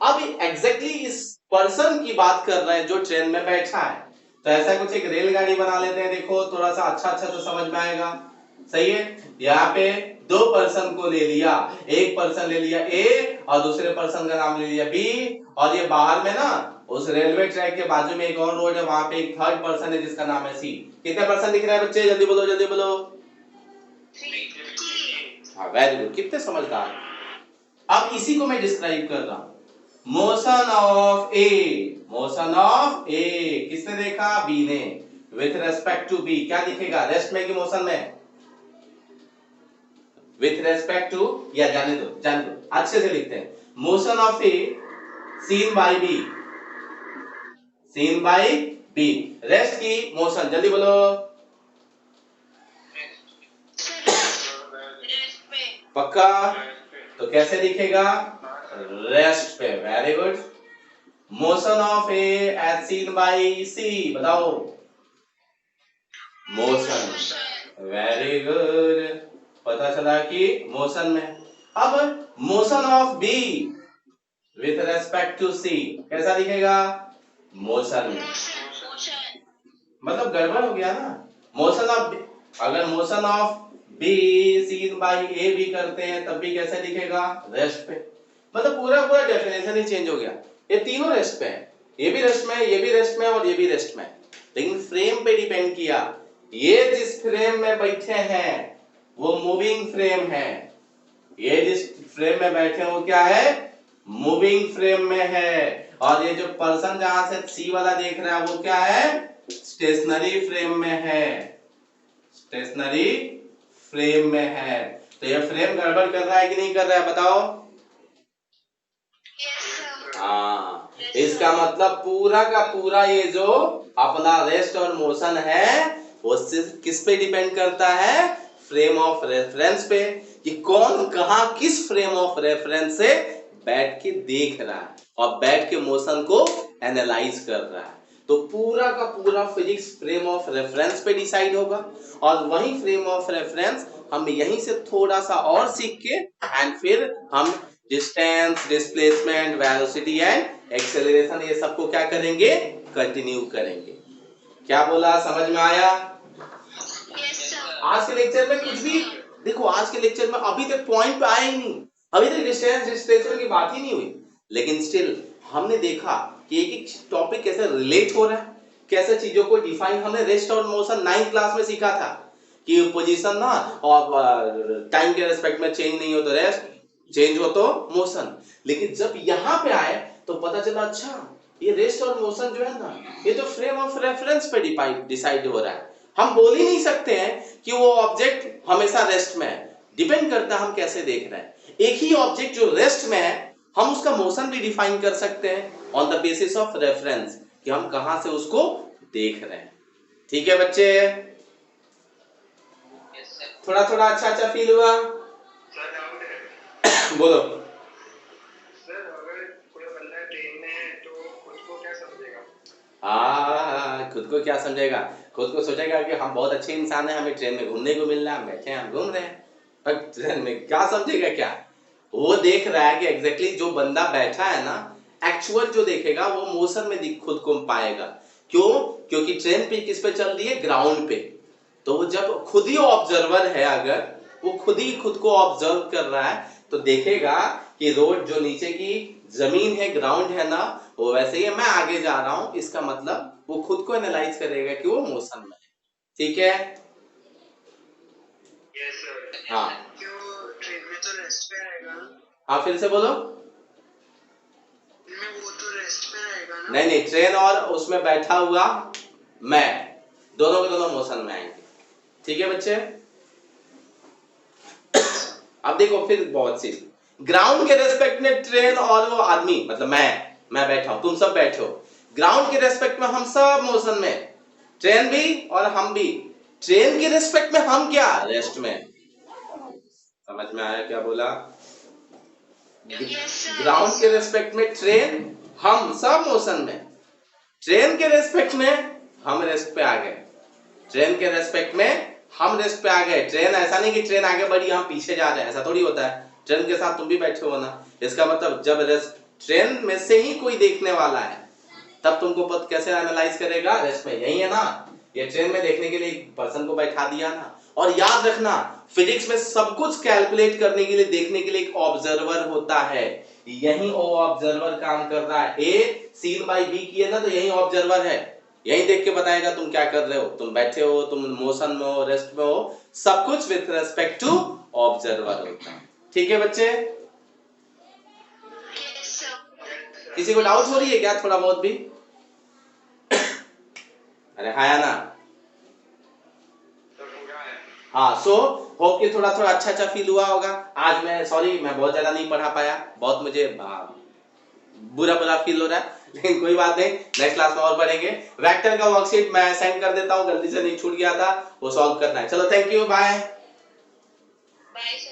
अब exactly इस person की बात कर रहे हैं जो ट्रेन में बैठा है, तो ऐसा कुछ एक रेलगाड़ी बना लेते हैं। देखो थोड़ा सा अच्छा तो समझ में आएगा, सही है। यहाँ पे दो पर्सन को ले लिया, एक पर्सन ले लिया ए और दूसरे पर्सन का नाम ले लिया बी, और ये बाहर में ना उस रेलवे ट्रैक के बाजू में एक और रोड है, वहां पे एक थर्ड पर्सन है जिसका नाम है सी। कितने पर्सन दिख रहे हैं बच्चे, जल्दी बोलो। हाँ, वेरी गुड, कितने समझदार। अब इसी को मैं डिस्क्राइब कर रहा हूं। मोशन ऑफ ए किसने देखा, बी ने, विथ रेस्पेक्ट टू बी। क्या दिखेगा, रेस्ट में कि मोशन में, विथ रेस्पेक्ट टू, या जाने दो अच्छे से लिखते हैं। Motion of A seen by B, rest की मोशन, जल्दी बोलो। पक्का, तो कैसे दिखेगा, रेस्ट पे, very good. Motion of A as seen by C, बताओ। मोशन, वेरी गुड, पता चला कि मोशन में। अब motion of B with respect to C कैसा दिखेगा, मोशन में। मतलब गड़बड़ हो गया ना, मोशन ऑफ, अगर motion of B seen by A भी करते हैं तब भी कैसे दिखेगा, रेस्ट पे। मतलब पूरा डेफिनेशन ही चेंज हो गया। ये तीनों रेस्ट पे है, ये भी रेस्ट में है, ये भी रेस्ट में है और ये भी रेस्ट में है, लेकिन फ्रेम पे डिपेंड किया। ये जिस फ्रेम में बैठे हैं वो मूविंग फ्रेम है, ये जिस फ्रेम में बैठे हैं वो क्या है, मूविंग फ्रेम में है। और ये जो पर्सन जहां से सी वाला देख रहा है वो क्या है, स्टेशनरी फ्रेम में है, स्टेशनरी फ्रेम में है। तो ये फ्रेम गड़बड़ कर रहा है कि नहीं कर रहा है, बताओ। हाँ, इसका मतलब पूरा का पूरा ये जो अपना रेस्ट और मोशन है वो सिर्फ किस पे डिपेंड करता है, फ्रेम ऑफ रेफरेंस पे, कि कौन कहां किस फ्रेम ऑफ रेफरेंस से बैठ के देख रहा है और बैठ के मोशन को एनालाइज कर रहा है। तो पूरा का पूरा फिजिक्स फ्रेम ऑफ रेफरेंस पे डिसाइड होगा, और वही फ्रेम ऑफ रेफरेंस हम यहीं से थोड़ा सा और सीख के एंड फिर हम distance, displacement, velocity and acceleration ये सबको क्या करेंगे, कंटिन्यू करेंगे। क्या बोला, समझ में आया? आज के लेक्चर में कुछ भी देखो, आज के लेक्चर में अभी तक पॉइंट पे आया ही नहीं, अभी तक डिस्टेंस डिस्प्लेसमेंट की बात ही नहीं हुई, लेकिन स्टिल हमने देखा कि एक एक टॉपिक कैसे रिलेट हो रहा है, कैसे चीजों को डिफाइन। हमने रेस्ट और मोशन 9th क्लास में सीखा था कि पोजीशन ना और टाइम के रेस्पेक्ट में चेंज नहीं हो तो रेस्ट, चेंज हो तो मोशन। लेकिन जब यहाँ पे आए तो पता चला अच्छा ये रेस्ट और मोशन जो है ना, ये तो फ्रेम ऑफ रेफरेंस पे डिसाइड हो रहा है। हम बोल ही नहीं सकते हैं कि वो ऑब्जेक्ट हमेशा रेस्ट में है, डिपेंड करता है हम कैसे देख रहे हैं। एक ही ऑब्जेक्ट जो रेस्ट में है हम उसका मोशन भी डिफाइन कर सकते हैं on the basis of reference, कि हम कहां से उसको देख रहे हैं। ठीक है बच्चे, थोड़ा अच्छा फील हुआ? सर डाउट है। बोलो। सर अगर कोई बंदा ट्रेन में है तो खुद को क्या समझेगा? खुद को क्या समझेगा, खुद को सोचेगा कि हम बहुत अच्छे इंसान हैं, हमें ट्रेन में घूमने को मिल रहा है, हम बैठे हैं, हम घूम रहे हैं, पर ट्रेन में क्या समझेगा क्या? वो देख रहा है कि एग्जैक्टली जो बंदा बैठा है ना, एक्चुअल जो देखेगा वो मोशन में खुद को पाएगा। क्यों? क्योंकि ट्रेन पे किस पे चल रही है? ग्राउंड पे। तो वो जब खुद ही ऑब्जर्वर है, अगर वो खुद ही खुद को ऑब्जर्व कर रहा है तो देखेगा कि रोड जो नीचे की जमीन है, ग्राउंड है ना, वो वैसे ही है, मैं आगे जा रहा हूं, इसका मतलब वो खुद को एनालाइज करेगा कि वो मोशन में है। ठीक है? Yes sir. हाँ क्यों ट्रेन में तो रेस्ट पे रहेगा ना? हाँ, फिर से बोलो। में वो तो रेस्ट पे रहेगा ना? नहीं नहीं, ट्रेन और उसमें बैठा हुआ मैं, दोनों के दोनों मोशन में आएंगे। ठीक है बच्चे? अब देखो फिर बहुत सी ग्राउंड के रेस्पेक्ट में ट्रेन और वो आदमी, मतलब मैं बैठा हूं, तुम सब बैठे हो, ग्राउंड के रेस्पेक्ट में हम सब मोशन में, ट्रेन भी और हम भी। ट्रेन के रेस्पेक्ट में हम क्या? रेस्ट में। समझ में आया क्या बोला? ग्राउंड के रेस्पेक्ट में ट्रेन, हम सब मोशन में। ट्रेन के रेस्पेक्ट में हम रेस्ट पे आ गए। ट्रेन के रेस्पेक्ट में हम रेस्ट पे आ गए। ट्रेन ऐसा नहीं कि ट्रेन आगे बढ़ी हम पीछे जा रहे हैं, ऐसा थोड़ी होता है। ट्रेन के साथ तुम भी बैठे हो ना, इसका मतलब जब रेस्ट ट्रेन में से ही कोई देखने वाला है तब तुमको पता कैसे एनालाइज करेगा? रेस्ट में। यही है ना, ये ट्रेन में देखने के लिए एक पर्सन को बैठा दिया ना। और याद रखना, फिजिक्स में सब कुछ कैलकुलेट करने के लिए, देखने के लिए एक ऑब्जर्वर होता है। यही वो ऑब्जर्वर काम कर रहा है। ए सीन बाई बी किए ना, तो यही ऑब्जर्वर है, यही देख के बताएगा तुम क्या कर रहे हो, तुम बैठे हो, तुम मोशन में हो, रेस्ट में हो, सब कुछ विथ रेस्पेक्ट टू ऑब्जर्वर होता है। ठीक है बच्चे? Yes, sir. किसी को डाउट हो रही है क्या थोड़ा बहुत भी? अरे हाँ या ना? तो पूरा है। हाँ, सो होप कि थोड़ा थोड़ा अच्छा फील हुआ होगा। आज मैं सॉरी, मैं बहुत ज्यादा नहीं पढ़ा पाया, बहुत मुझे बुरा फील हो रहा है, लेकिन कोई बात नहीं, नेक्स्ट क्लास में और पढ़ेंगे। वेक्टर का वर्कशीट मैं सेंड कर देता हूँ, गलती से नहीं छूट गया था, वो सॉल्व करना है। चलो, thank you, bye. Bye, sir.